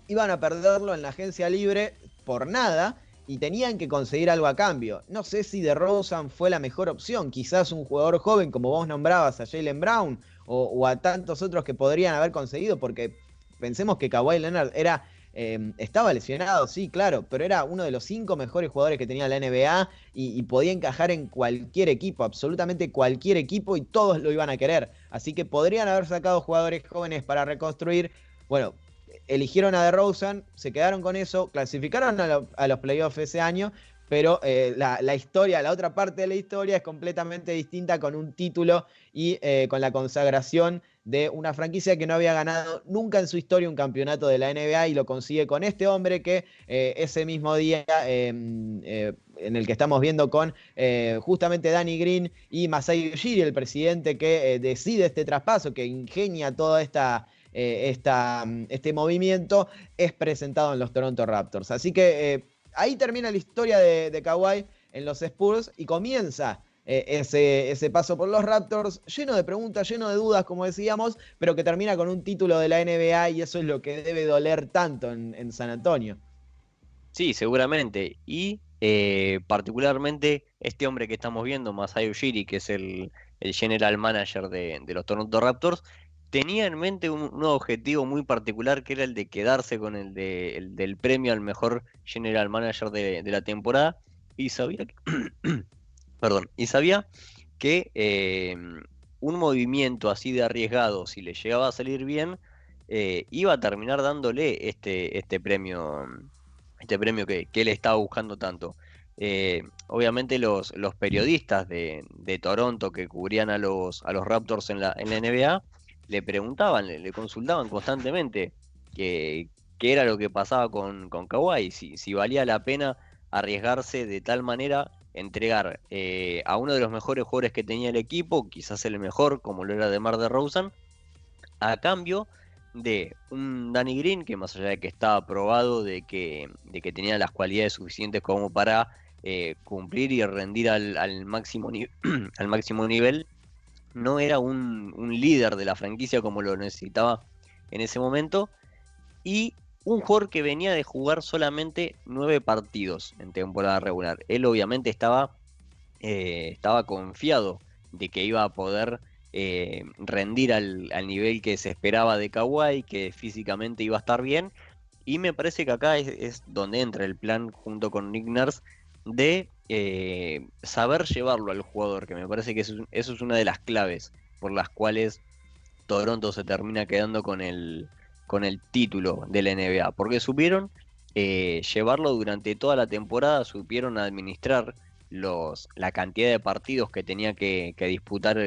iban a perderlo en la agencia libre por nada, y tenían que conseguir algo a cambio. No sé si DeRozan fue la mejor opción, quizás un jugador joven como vos nombrabas a Jaylen Brown o a tantos otros que podrían haber conseguido, porque pensemos que Kawhi Leonard era estaba lesionado, sí, claro, pero era uno de los 5 mejores jugadores que tenía la NBA y podía encajar en cualquier equipo, absolutamente cualquier equipo, y todos lo iban a querer. Así que podrían haber sacado jugadores jóvenes para reconstruir. Bueno, eligieron a DeRozan, se quedaron con eso, clasificaron a los playoffs ese año, pero la historia, la otra parte de la historia es completamente distinta, con un título y con la consagración de una franquicia que no había ganado nunca en su historia un campeonato de la NBA, y lo consigue con este hombre que ese mismo día en el que estamos viendo con justamente Danny Green y Masai Ujiri, el presidente que decide este traspaso, que ingenia toda este movimiento, es presentado en los Toronto Raptors. Así que ahí termina la historia de Kawhi en los Spurs y comienza ese paso por los Raptors, lleno de preguntas, lleno de dudas, como decíamos, pero que termina con un título de la NBA, y eso es lo que debe doler tanto en San Antonio. Sí, seguramente. Y particularmente este hombre que estamos viendo, Masai Ujiri, que es el general manager de los Toronto Raptors, tenía en mente un objetivo muy particular, que era el de quedarse con el del premio al mejor general manager de la temporada, y sabía que, perdón, y sabía que un movimiento así de arriesgado, si le llegaba a salir bien, iba a terminar dándole este premio que él estaba buscando tanto. Obviamente los periodistas de Toronto que cubrían a los Raptors en la NBA le preguntaban, le consultaban constantemente qué era lo que pasaba con Kawhi, si valía la pena arriesgarse de tal manera, entregar a uno de los mejores jugadores que tenía el equipo, quizás el mejor, como lo era DeMar DeRozan, a cambio de un Danny Green que, más allá de que estaba probado de que tenía las cualidades suficientes como para cumplir y rendir al máximo nivel, no era un líder de la franquicia como lo necesitaba en ese momento, y un jugador que venía de jugar solamente 9 partidos en temporada regular. Él obviamente estaba confiado de que iba a poder rendir al nivel que se esperaba de Kawhi, que físicamente iba a estar bien, y me parece que acá es donde entra el plan junto con Nick Nurse de saber llevarlo al jugador, que me parece que eso es una de las claves por las cuales Toronto se termina quedando con el título de la NBA, porque supieron llevarlo durante toda la temporada, supieron administrar la cantidad de partidos que tenía que disputar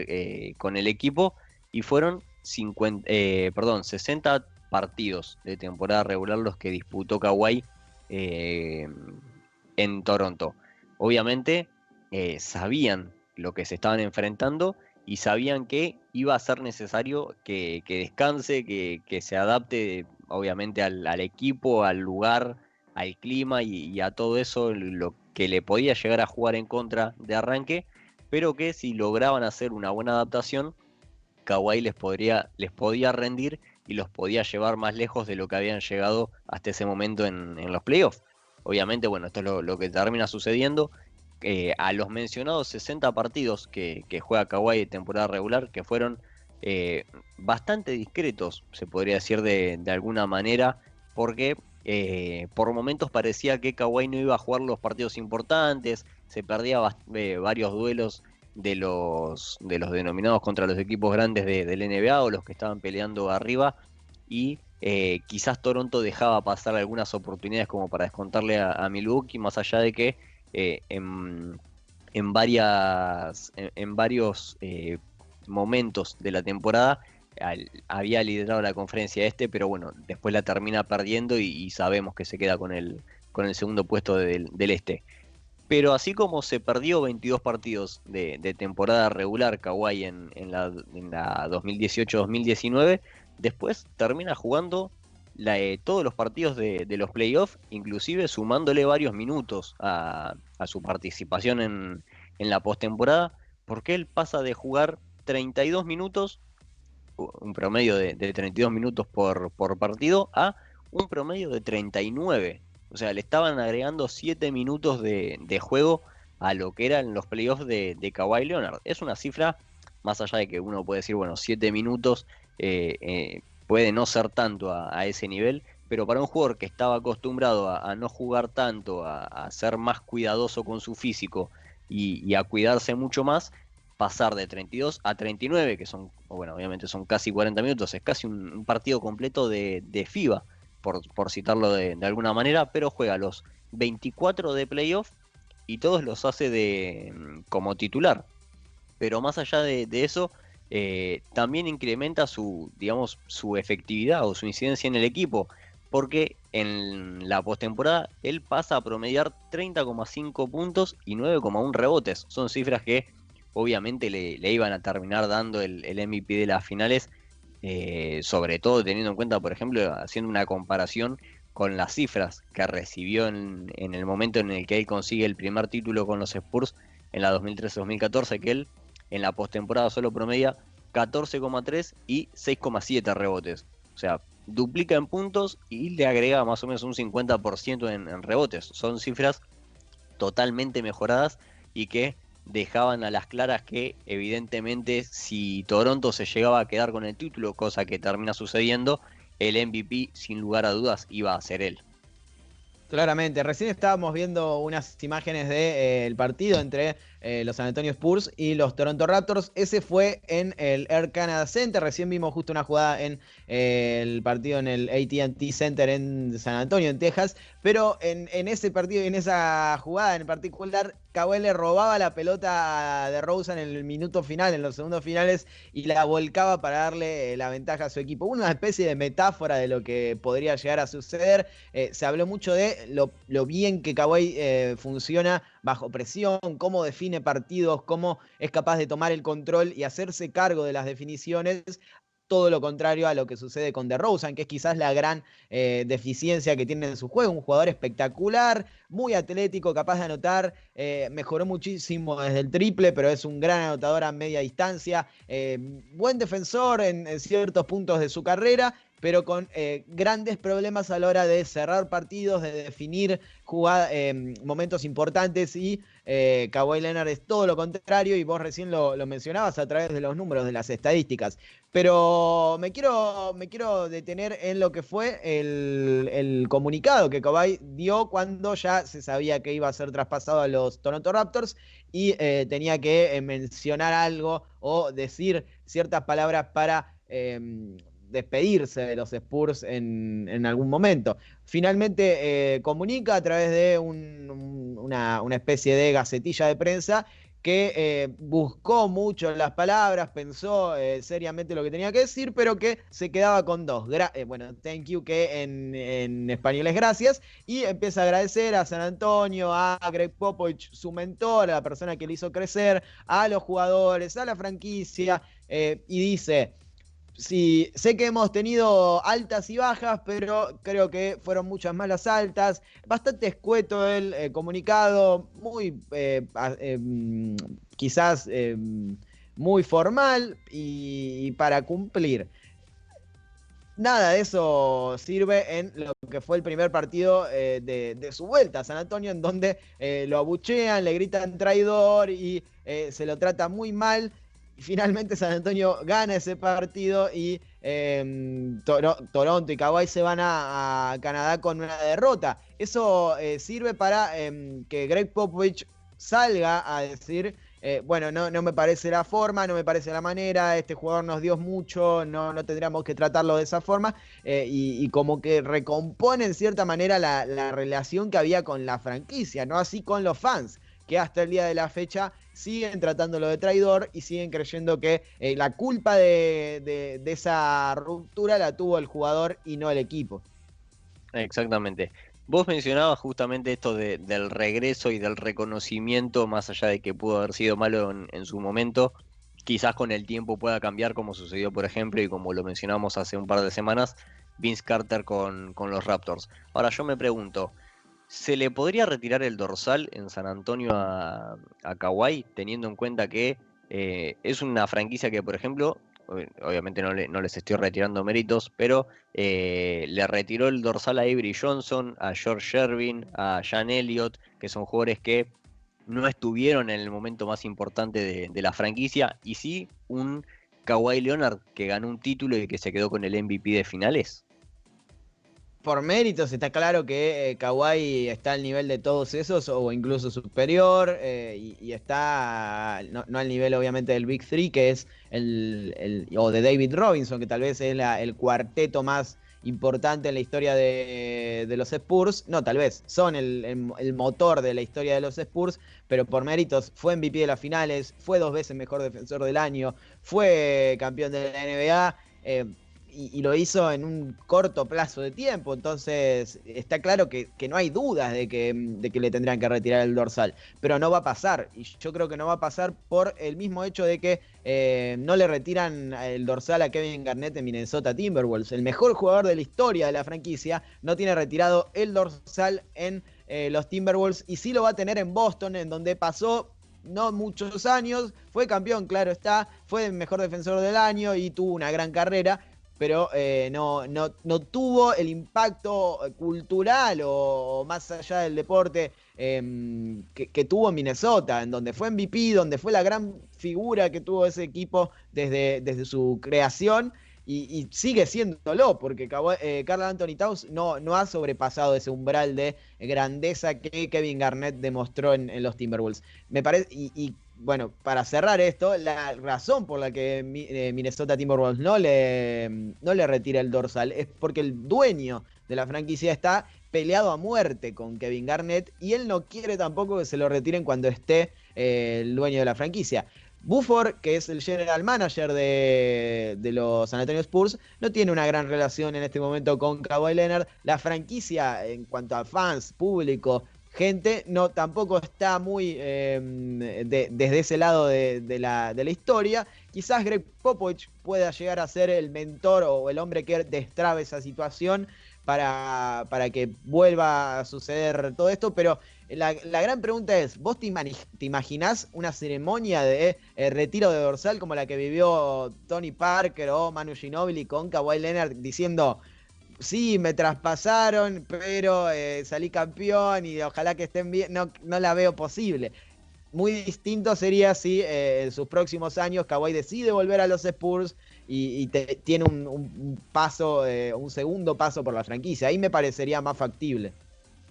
con el equipo, y fueron 60 partidos de temporada regular los que disputó Kawhi en Toronto. Obviamente sabían lo que se estaban enfrentando y sabían que iba a ser necesario que descanse, que se adapte obviamente al equipo, al lugar, al clima y a todo eso, lo que le podía llegar a jugar en contra de arranque, pero que si lograban hacer una buena adaptación, Kawhi les podía rendir y los podía llevar más lejos de lo que habían llegado hasta ese momento en los playoffs. Obviamente, bueno, esto es lo que termina sucediendo. A los mencionados 60 partidos que juega Kawhi de temporada regular, que fueron bastante discretos, se podría decir de alguna manera, porque por momentos parecía que Kawhi no iba a jugar los partidos importantes, se perdía varios duelos de los denominados contra los equipos grandes del NBA o los que estaban peleando arriba, y quizás Toronto dejaba pasar algunas oportunidades como para descontarle a Milwaukee, más allá de que en varios momentos de la temporada había liderado la conferencia pero bueno, después la termina perdiendo y sabemos que se queda con el segundo puesto del este. Pero así como se perdió 22 partidos de temporada regular Kawhi en la 2018-2019, después termina jugando todos los partidos de los playoffs, inclusive sumándole varios minutos a su participación en la postemporada, porque él pasa de jugar 32 minutos, un promedio de 32 minutos por partido, a un promedio de 39. O sea, le estaban agregando 7 minutos de juego a lo que eran los playoffs de Kawhi Leonard. Es una cifra, más allá de que uno puede decir, bueno, 7 minutos puede no ser tanto a ese nivel, pero para un jugador que estaba acostumbrado a no jugar tanto, a ser más cuidadoso con su físico y a cuidarse mucho más, pasar de 32 a 39, que son, bueno, obviamente son casi 40 minutos, es casi un partido completo de FIBA, por citarlo de alguna manera, pero juega los 24 de playoff y todos los hace como titular. Pero más allá de eso, también incrementa su efectividad o su incidencia en el equipo, porque en la postemporada él pasa a promediar 30,5 puntos y 9,1 rebotes. Son cifras que obviamente le iban a terminar dando el MVP de las finales, sobre todo teniendo en cuenta, por ejemplo, haciendo una comparación con las cifras que recibió en el momento en el que él consigue el primer título con los Spurs en la 2013-2014, que él en la postemporada solo promedia 14,3 y 6,7 rebotes. O sea, duplica en puntos y le agrega más o menos un 50% en rebotes. Son cifras totalmente mejoradas y que dejaban a las claras que evidentemente si Toronto se llegaba a quedar con el título, cosa que termina sucediendo, el MVP sin lugar a dudas iba a ser él. Claramente, recién estábamos viendo unas imágenes del partido entre los San Antonio Spurs y los Toronto Raptors. Ese fue en el Air Canada Center. Recién vimos justo una jugada en el partido en el AT&T Center en San Antonio, en Texas. Pero en ese partido y en esa jugada en particular, Kawhi le robaba la pelota a DeRozan en el minuto final, en los segundos finales, y la volcaba para darle la ventaja a su equipo. Una especie de metáfora de lo que podría llegar a suceder. Se habló mucho de lo bien que Kawhi funciona bajo presión, cómo define partidos, cómo es capaz de tomar el control y hacerse cargo de las definiciones. Todo lo contrario a lo que sucede con DeRozan, que es quizás la gran deficiencia que tiene en su juego. Un jugador espectacular, muy atlético, capaz de anotar, mejoró muchísimo desde el triple, pero es un gran anotador a media distancia, buen defensor en ciertos puntos de su carrera, pero con grandes problemas a la hora de cerrar partidos, de definir momentos importantes, y Kawhi Leonard es todo lo contrario, y vos recién lo mencionabas a través de los números, de las estadísticas. Pero me quiero detener en lo que fue el comunicado que Kawhi dio cuando ya se sabía que iba a ser traspasado a los Toronto Raptors y tenía que mencionar algo o decir ciertas palabras para despedirse de los Spurs en algún momento. Finalmente comunica a través de una especie de gacetilla de prensa que buscó mucho las palabras, pensó seriamente lo que tenía que decir, pero que se quedaba con dos. Thank you, que en español es gracias, y empieza a agradecer a San Antonio, a Greg Popovich, su mentor, a la persona que le hizo crecer, a los jugadores, a la franquicia, y dice: sí, sé que hemos tenido altas y bajas, pero creo que fueron muchas más las altas. Bastante escueto el comunicado, muy quizás muy formal y para cumplir. Nada de eso sirve en lo que fue el primer partido de su vuelta a San Antonio, en donde lo abuchean, le gritan traidor y se lo trata muy mal. Y finalmente San Antonio gana ese partido y Toronto y Kawhi se van a Canadá con una derrota. Eso sirve para que Greg Popovich salga a decir: no me parece la forma, no me parece la manera, este jugador nos dio mucho, no tendríamos que tratarlo de esa forma, y como que recompone en cierta manera la relación que había con la franquicia, no así con los fans, que hasta el día de la fecha siguen tratándolo de traidor y siguen creyendo que la culpa de esa ruptura la tuvo el jugador y no el equipo. Exactamente. Vos mencionabas justamente esto del regreso y del reconocimiento, más allá de que pudo haber sido malo en su momento, quizás con el tiempo pueda cambiar, como sucedió, por ejemplo, y como lo mencionamos hace un par de semanas, Vince Carter con los Raptors. Ahora yo me pregunto, ¿se le podría retirar el dorsal en San Antonio a Kawhi, teniendo en cuenta que es una franquicia que, por ejemplo, obviamente no les estoy retirando méritos, pero le retiró el dorsal a Avery Johnson, a George Shervin, a Sean Elliott, que son jugadores que no estuvieron en el momento más importante de la franquicia, y sí un Kawhi Leonard que ganó un título y que se quedó con el MVP de finales? por méritos está claro que Kawhi está al nivel de todos esos o incluso superior, y está no al nivel obviamente del Big Three, que es o de David Robinson, que tal vez es el cuarteto más importante en la historia de los Spurs. No, tal vez son el motor de la historia de los Spurs, pero por méritos fue MVP de las finales, fue 2 veces mejor defensor del año, fue campeón de la NBA, y lo hizo en un corto plazo de tiempo. Entonces está claro que no hay dudas de que le tendrían que retirar el dorsal, pero no va a pasar, y yo creo que no va a pasar por el mismo hecho de que no le retiran el dorsal a Kevin Garnett en Minnesota Timberwolves. El mejor jugador de la historia de la franquicia no tiene retirado el dorsal en los Timberwolves, y sí lo va a tener en Boston, en donde pasó no muchos años, fue campeón, claro está, fue el mejor defensor del año y tuvo una gran carrera, pero no tuvo el impacto cultural o más allá del deporte que tuvo en Minnesota, en donde fue MVP, donde fue la gran figura que tuvo ese equipo desde su creación, y sigue siéndolo, porque Karl Anthony Towns no ha sobrepasado ese umbral de grandeza que Kevin Garnett demostró en los Timberwolves. Me parece, y bueno, para cerrar esto, la razón por la que Minnesota Timberwolves no le retira el dorsal es porque el dueño de la franquicia está peleado a muerte con Kevin Garnett, y él no quiere tampoco que se lo retiren cuando esté el dueño de la franquicia. Buford, que es el general manager de los San Antonio Spurs, no tiene una gran relación en este momento con Kawhi Leonard. La franquicia, en cuanto a fans, público, gente, tampoco está muy desde ese lado de la historia. Quizás Greg Popovich pueda llegar a ser el mentor o el hombre que destrabe esa situación para que vuelva a suceder todo esto, pero la gran pregunta es, ¿vos te imaginás una ceremonia de retiro de dorsal como la que vivió Tony Parker o Manu Ginobili con Kawhi Leonard diciendo: sí, me traspasaron, pero salí campeón y ojalá que estén bien? No la veo posible. Muy distinto sería si en sus próximos años Kawhi decide volver a los Spurs y tiene un paso, un segundo paso por la franquicia. Ahí me parecería más factible.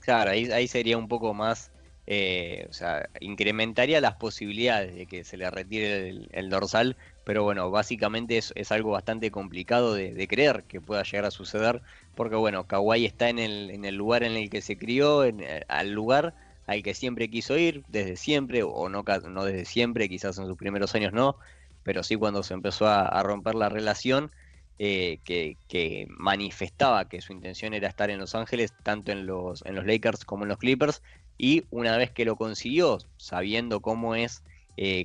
Claro, ahí sería un poco más, o sea, incrementaría las posibilidades de que se le retire el dorsal, pero bueno, básicamente es algo bastante complicado de creer que pueda llegar a suceder, porque bueno, Kawhi está en el lugar en el que se crió, al lugar al que siempre quiso ir, desde siempre, o no desde siempre, quizás en sus primeros años no, pero sí cuando se empezó a romper la relación, que manifestaba que su intención era estar en Los Ángeles, tanto en los Lakers como en los Clippers, y una vez que lo consiguió, sabiendo cómo es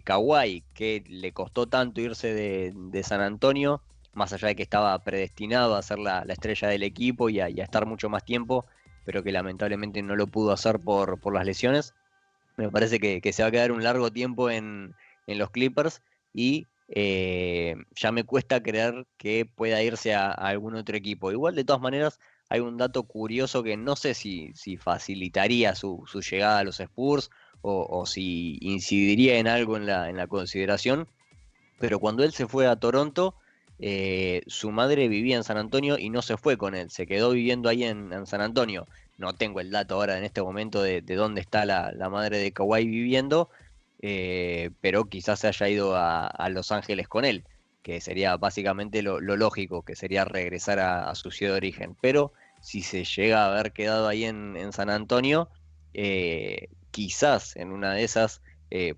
Kawhi, que le costó tanto irse de San Antonio, más allá de que estaba predestinado a ser la estrella del equipo y a estar mucho más tiempo, pero que lamentablemente no lo pudo hacer por las lesiones. Me parece que se va a quedar un largo tiempo en los Clippers, y ya me cuesta creer que pueda irse a algún otro equipo. Igual, de todas maneras, hay un dato curioso que no sé si facilitaría su llegada a los Spurs o si incidiría en algo en la consideración, pero cuando él se fue a Toronto, su madre vivía en San Antonio y no se fue con él, se quedó viviendo ahí en San Antonio. No tengo el dato ahora en este momento de dónde está la madre de Kawhi viviendo, pero quizás se haya ido a Los Ángeles con él, que sería básicamente lo lógico, que sería regresar a su ciudad de origen. Pero si se llega a haber quedado ahí en San Antonio, quizás en una de esas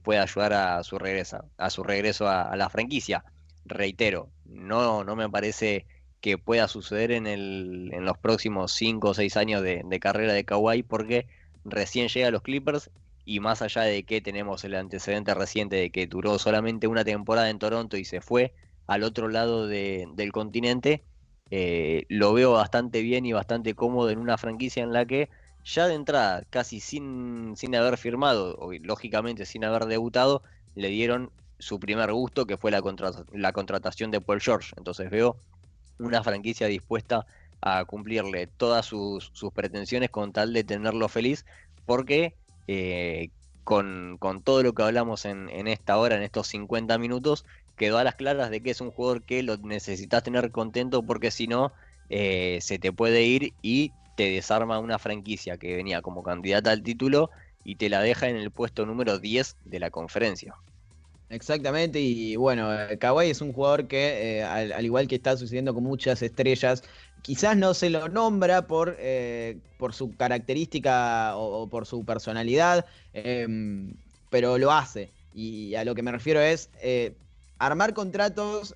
pueda ayudar a su regreso a la franquicia. Reitero, no me parece que pueda suceder en los próximos 5 o 6 años de carrera de Kawhi, porque recién llega a los Clippers, y más allá de que tenemos el antecedente reciente de que duró solamente una temporada en Toronto y se fue al otro lado del continente, lo veo bastante bien y bastante cómodo en una franquicia en la que ya de entrada, casi sin haber firmado, o lógicamente sin haber debutado, le dieron su primer gusto, que fue la contratación de Paul George. Entonces veo una franquicia dispuesta a cumplirle todas sus pretensiones con tal de tenerlo feliz, porque con todo lo que hablamos en esta hora, en estos 50 minutos, quedó a las claras de que es un jugador que lo necesitas tener contento, porque si no, se te puede ir y te desarma una franquicia que venía como candidata al título y te la deja en el puesto número 10 de la conferencia. Exactamente, y bueno, Kawhi es un jugador que, al igual que está sucediendo con muchas estrellas, quizás no se lo nombra por su característica o por su personalidad, pero lo hace. Y a lo que me refiero es armar contratos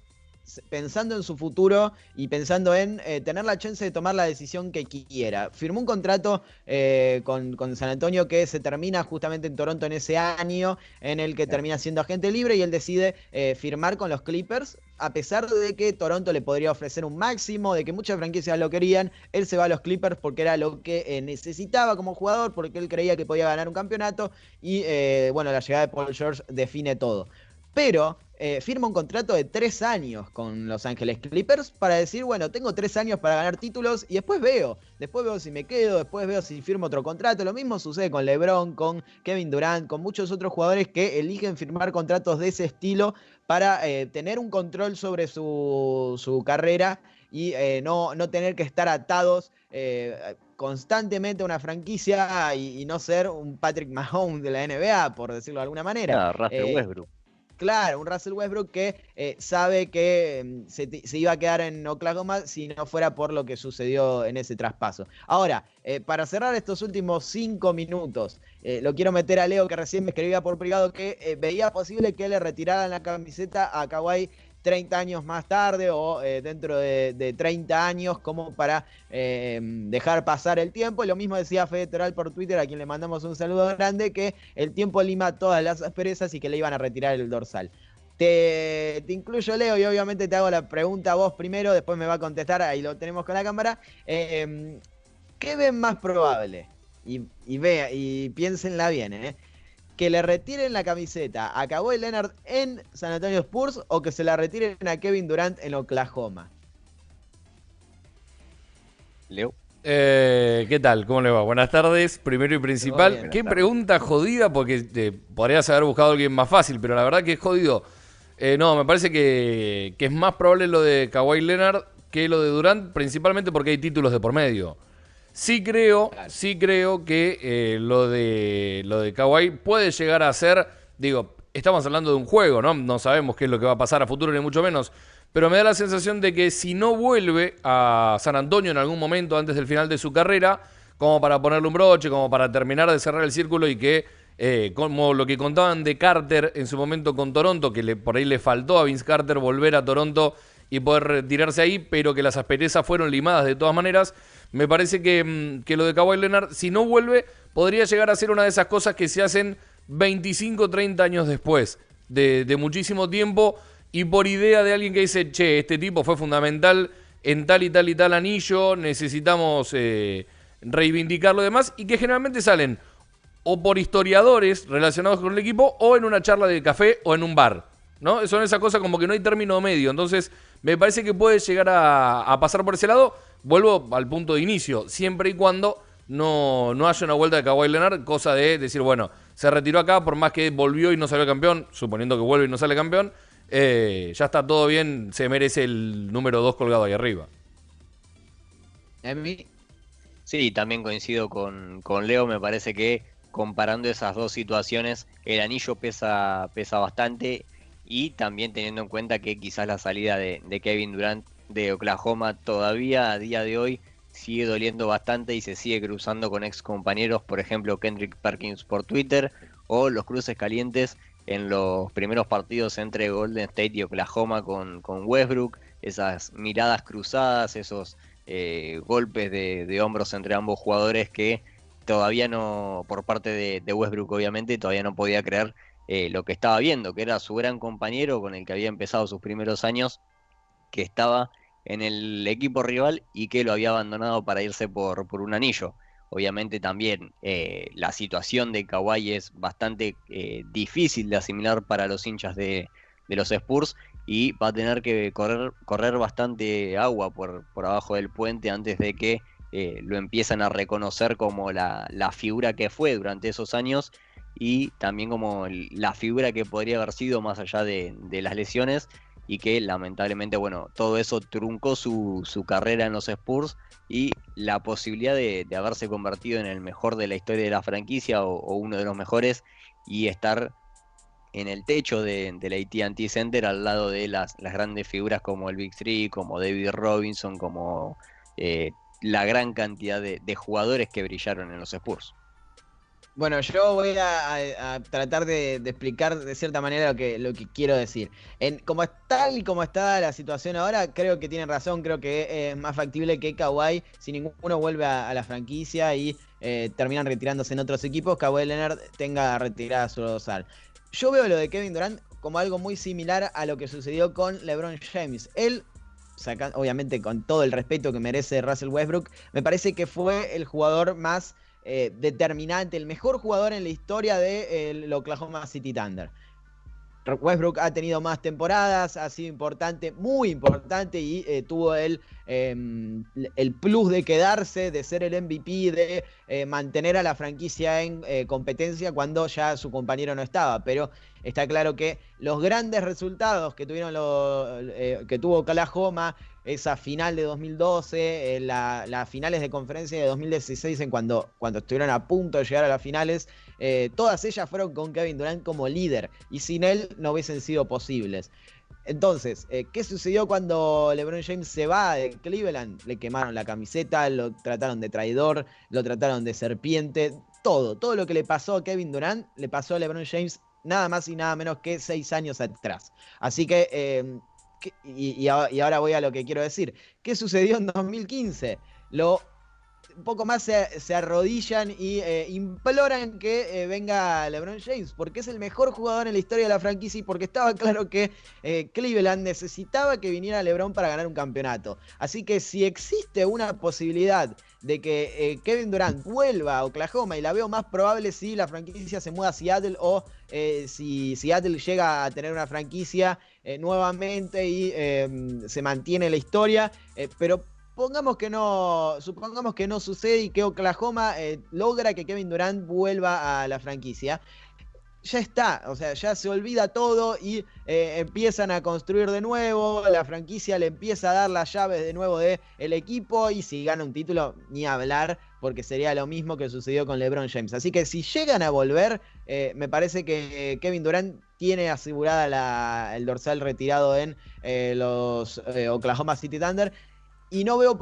pensando en su futuro y pensando en tener la chance de tomar la decisión que quiera. Firmó un contrato con San Antonio que se termina justamente en Toronto en ese año en el que termina siendo agente libre, y él decide firmar con los Clippers, a pesar de que Toronto le podría ofrecer un máximo, de que muchas franquicias lo querían. Él se va a los Clippers porque era lo que necesitaba como jugador, porque él creía que podía ganar un campeonato, y bueno, la llegada de Paul George define todo. Pero firma un contrato de 3 años con Los Ángeles Clippers para decir, bueno, tengo 3 años para ganar títulos y después veo si me quedo, después veo si firmo otro contrato. Lo mismo sucede con LeBron, con Kevin Durant, con muchos otros jugadores que eligen firmar contratos de ese estilo para tener un control sobre su carrera y no tener que estar atados constantemente a una franquicia y no ser un Patrick Mahomes de la NBA, por decirlo de alguna manera. Russell Westbrook. Claro, un Russell Westbrook que sabe que se iba a quedar en Oklahoma si no fuera por lo que sucedió en ese traspaso. Ahora, para cerrar estos últimos 5 minutos, lo quiero meter a Leo, que recién me escribía por privado que veía posible que le retiraran la camiseta a Kawhi 30 años más tarde o dentro de 30 años, como para dejar pasar el tiempo. Y lo mismo decía Fede Toral por Twitter, a quien le mandamos un saludo grande, que el tiempo lima todas las asperezas y que le iban a retirar el dorsal. Te incluyo, Leo, y obviamente te hago la pregunta a vos primero, después me va a contestar, ahí lo tenemos con la cámara. ¿Qué ven más probable? Y piénsenla bien, que le retiren la camiseta a Kawhi Leonard en San Antonio Spurs o que se la retiren a Kevin Durant en Oklahoma. Leo. ¿Qué tal? ¿Cómo le va? Buenas tardes. Primero y principal, qué pregunta jodida, porque podrías haber buscado a alguien más fácil, pero la verdad que es jodido. No, me parece que es más probable lo de Kawhi Leonard que lo de Durant, principalmente porque hay títulos de por medio. Sí creo que lo de Kawhi puede llegar a ser, digo, estamos hablando de un juego, ¿no? No sabemos qué es lo que va a pasar a futuro, ni mucho menos, pero me da la sensación de que si no vuelve a San Antonio en algún momento antes del final de su carrera, como para ponerle un broche, como para terminar de cerrar el círculo, y que, como lo que contaban de Carter en su momento con Toronto, que por ahí le faltó a Vince Carter volver a Toronto y poder retirarse ahí, pero que las asperezas fueron limadas de todas maneras. Me parece que lo de Kawhi Leonard, si no vuelve, podría llegar a ser una de esas cosas que se hacen 25, 30 años después de muchísimo tiempo, y por idea de alguien que dice, che, este tipo fue fundamental en tal y tal y tal anillo, necesitamos reivindicarlo y demás, y que generalmente salen o por historiadores relacionados con el equipo o en una charla de café o en un bar, ¿no? Son esas cosas como que no hay término medio. Entonces me parece que puede llegar a pasar por ese lado. Vuelvo al punto de inicio, siempre y cuando no haya una vuelta de Kawhi Leonard, cosa de decir, bueno, se retiró acá, por más que volvió y no salió campeón, suponiendo que vuelve y no sale campeón, ya está todo bien, se merece el número 2 colgado ahí arriba. Sí, también coincido con Leo, me parece que comparando esas dos situaciones, el anillo pesa bastante, y también teniendo en cuenta que quizás la salida de Kevin Durant de Oklahoma todavía a día de hoy sigue doliendo bastante y se sigue cruzando con ex compañeros, por ejemplo Kendrick Perkins por Twitter, o los cruces calientes en los primeros partidos entre Golden State y Oklahoma con Westbrook, esas miradas cruzadas, esos golpes de hombros entre ambos jugadores que todavía no, por parte de Westbrook obviamente, todavía no podía creer lo que estaba viendo, que era su gran compañero con el que había empezado sus primeros años, que estaba en el equipo rival y que lo había abandonado para irse por un anillo. Obviamente también la situación de Kawhi es bastante difícil de asimilar para los hinchas de los Spurs, y va a tener que correr bastante agua por abajo del puente antes de que lo empiezan a reconocer como la figura que fue durante esos años, y también como la figura que podría haber sido más allá de las lesiones, y que lamentablemente, bueno, todo eso truncó su carrera en los Spurs y la posibilidad de haberse convertido en el mejor de la historia de la franquicia o uno de los mejores y estar en el techo del AT&T Center al lado de las grandes figuras como el Big Three, como David Robinson, como la gran cantidad de jugadores que brillaron en los Spurs. Bueno, yo voy a tratar de explicar de cierta manera lo que quiero decir. Tal y como está la situación ahora, creo que tienen razón, creo que es más factible que Kawhi, si ninguno vuelve a la franquicia y terminan retirándose en otros equipos, Kawhi Leonard tenga retirada su dorsal. Yo veo lo de Kevin Durant como algo muy similar a lo que sucedió con LeBron James. Él, obviamente con todo el respeto que merece Russell Westbrook, me parece que fue el jugador más determinante, el mejor jugador en la historia del Oklahoma City Thunder. Westbrook ha tenido más temporadas, ha sido importante, muy importante, y tuvo el plus de quedarse, de ser el MVP, de mantener a la franquicia en competencia cuando ya su compañero no estaba. Pero está claro que los grandes resultados que que tuvo Oklahoma, esa final de 2012, las finales de conferencia de 2016, cuando estuvieron a punto de llegar a las finales, todas ellas fueron con Kevin Durant como líder, y sin él no hubiesen sido posibles. Entonces, ¿qué sucedió cuando LeBron James se va de Cleveland? Le quemaron la camiseta, lo trataron de traidor, lo trataron de serpiente, todo lo que le pasó a Kevin Durant le pasó a LeBron James nada más y nada menos que 6 años atrás. Así que y ahora voy a lo que quiero decir. ¿Qué sucedió en 2015? Un poco más se arrodillan y imploran que venga LeBron James, porque es el mejor jugador en la historia de la franquicia y porque estaba claro que Cleveland necesitaba que viniera LeBron para ganar un campeonato. Así que si existe una posibilidad de que Kevin Durant vuelva a Oklahoma, y la veo más probable si la franquicia se muda a Seattle o si Seattle llega a tener una franquicia nuevamente y se mantiene la historia, pero supongamos que no sucede y que Oklahoma logra que Kevin Durant vuelva a la franquicia. Ya está, o sea, ya se olvida todo y empiezan a construir de nuevo, la franquicia le empieza a dar las llaves de nuevo del equipo, y si gana un título, ni hablar, porque sería lo mismo que sucedió con LeBron James. Así que si llegan a volver, me parece que Kevin Durant tiene asegurada el dorsal retirado en los Oklahoma City Thunder. Y no veo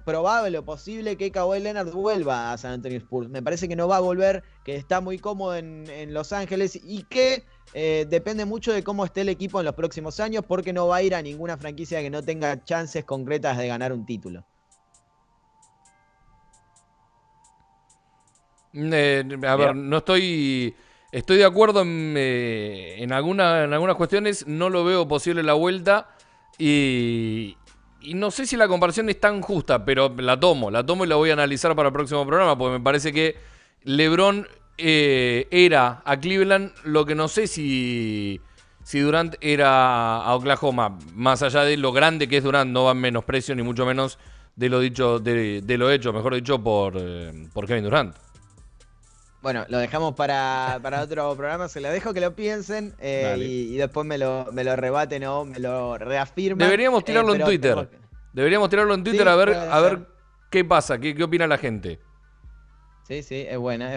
probable o posible que Kawhi Leonard vuelva a San Antonio Spurs. Me parece que no va a volver, que está muy cómodo en Los Ángeles y que depende mucho de cómo esté el equipo en los próximos años, porque no va a ir a ninguna franquicia que no tenga chances concretas de ganar un título. A ver, no estoy de acuerdo en algunas cuestiones. No lo veo posible la vuelta y no sé si la comparación es tan justa, pero la tomo y la voy a analizar para el próximo programa, porque me parece que LeBron era a Cleveland lo que no sé si Durant era a Oklahoma. Más allá de lo grande que es Durant, no va en menosprecio ni mucho menos de lo dicho, de lo hecho, mejor dicho, por Kevin Durant. Bueno, lo dejamos para otro programa, se lo dejo que lo piensen y después me lo rebaten o me lo reafirman. Deberíamos tirarlo en Twitter. Deberíamos tirarlo en Twitter, sí, a ver qué pasa, qué opina la gente. Sí, es buena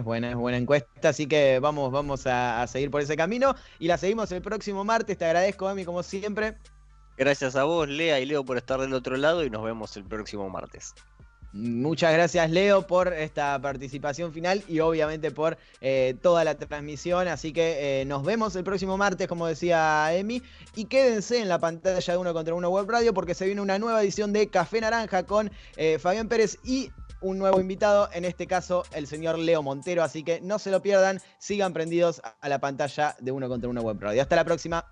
encuesta, así que vamos a seguir por ese camino y la seguimos el próximo martes. Te agradezco, Emi, como siempre. Gracias a vos, Lea y Leo, por estar del otro lado, y nos vemos el próximo martes. Muchas gracias, Leo, por esta participación final y obviamente por toda la transmisión. Así que nos vemos el próximo martes, como decía Emi. Y quédense en la pantalla de Uno contra Uno Web Radio, porque se viene una nueva edición de Café Naranja con Fabián Pérez y un nuevo invitado, en este caso el señor Leo Montero. Así que no se lo pierdan, sigan prendidos a la pantalla de Uno contra Uno Web Radio. Hasta la próxima.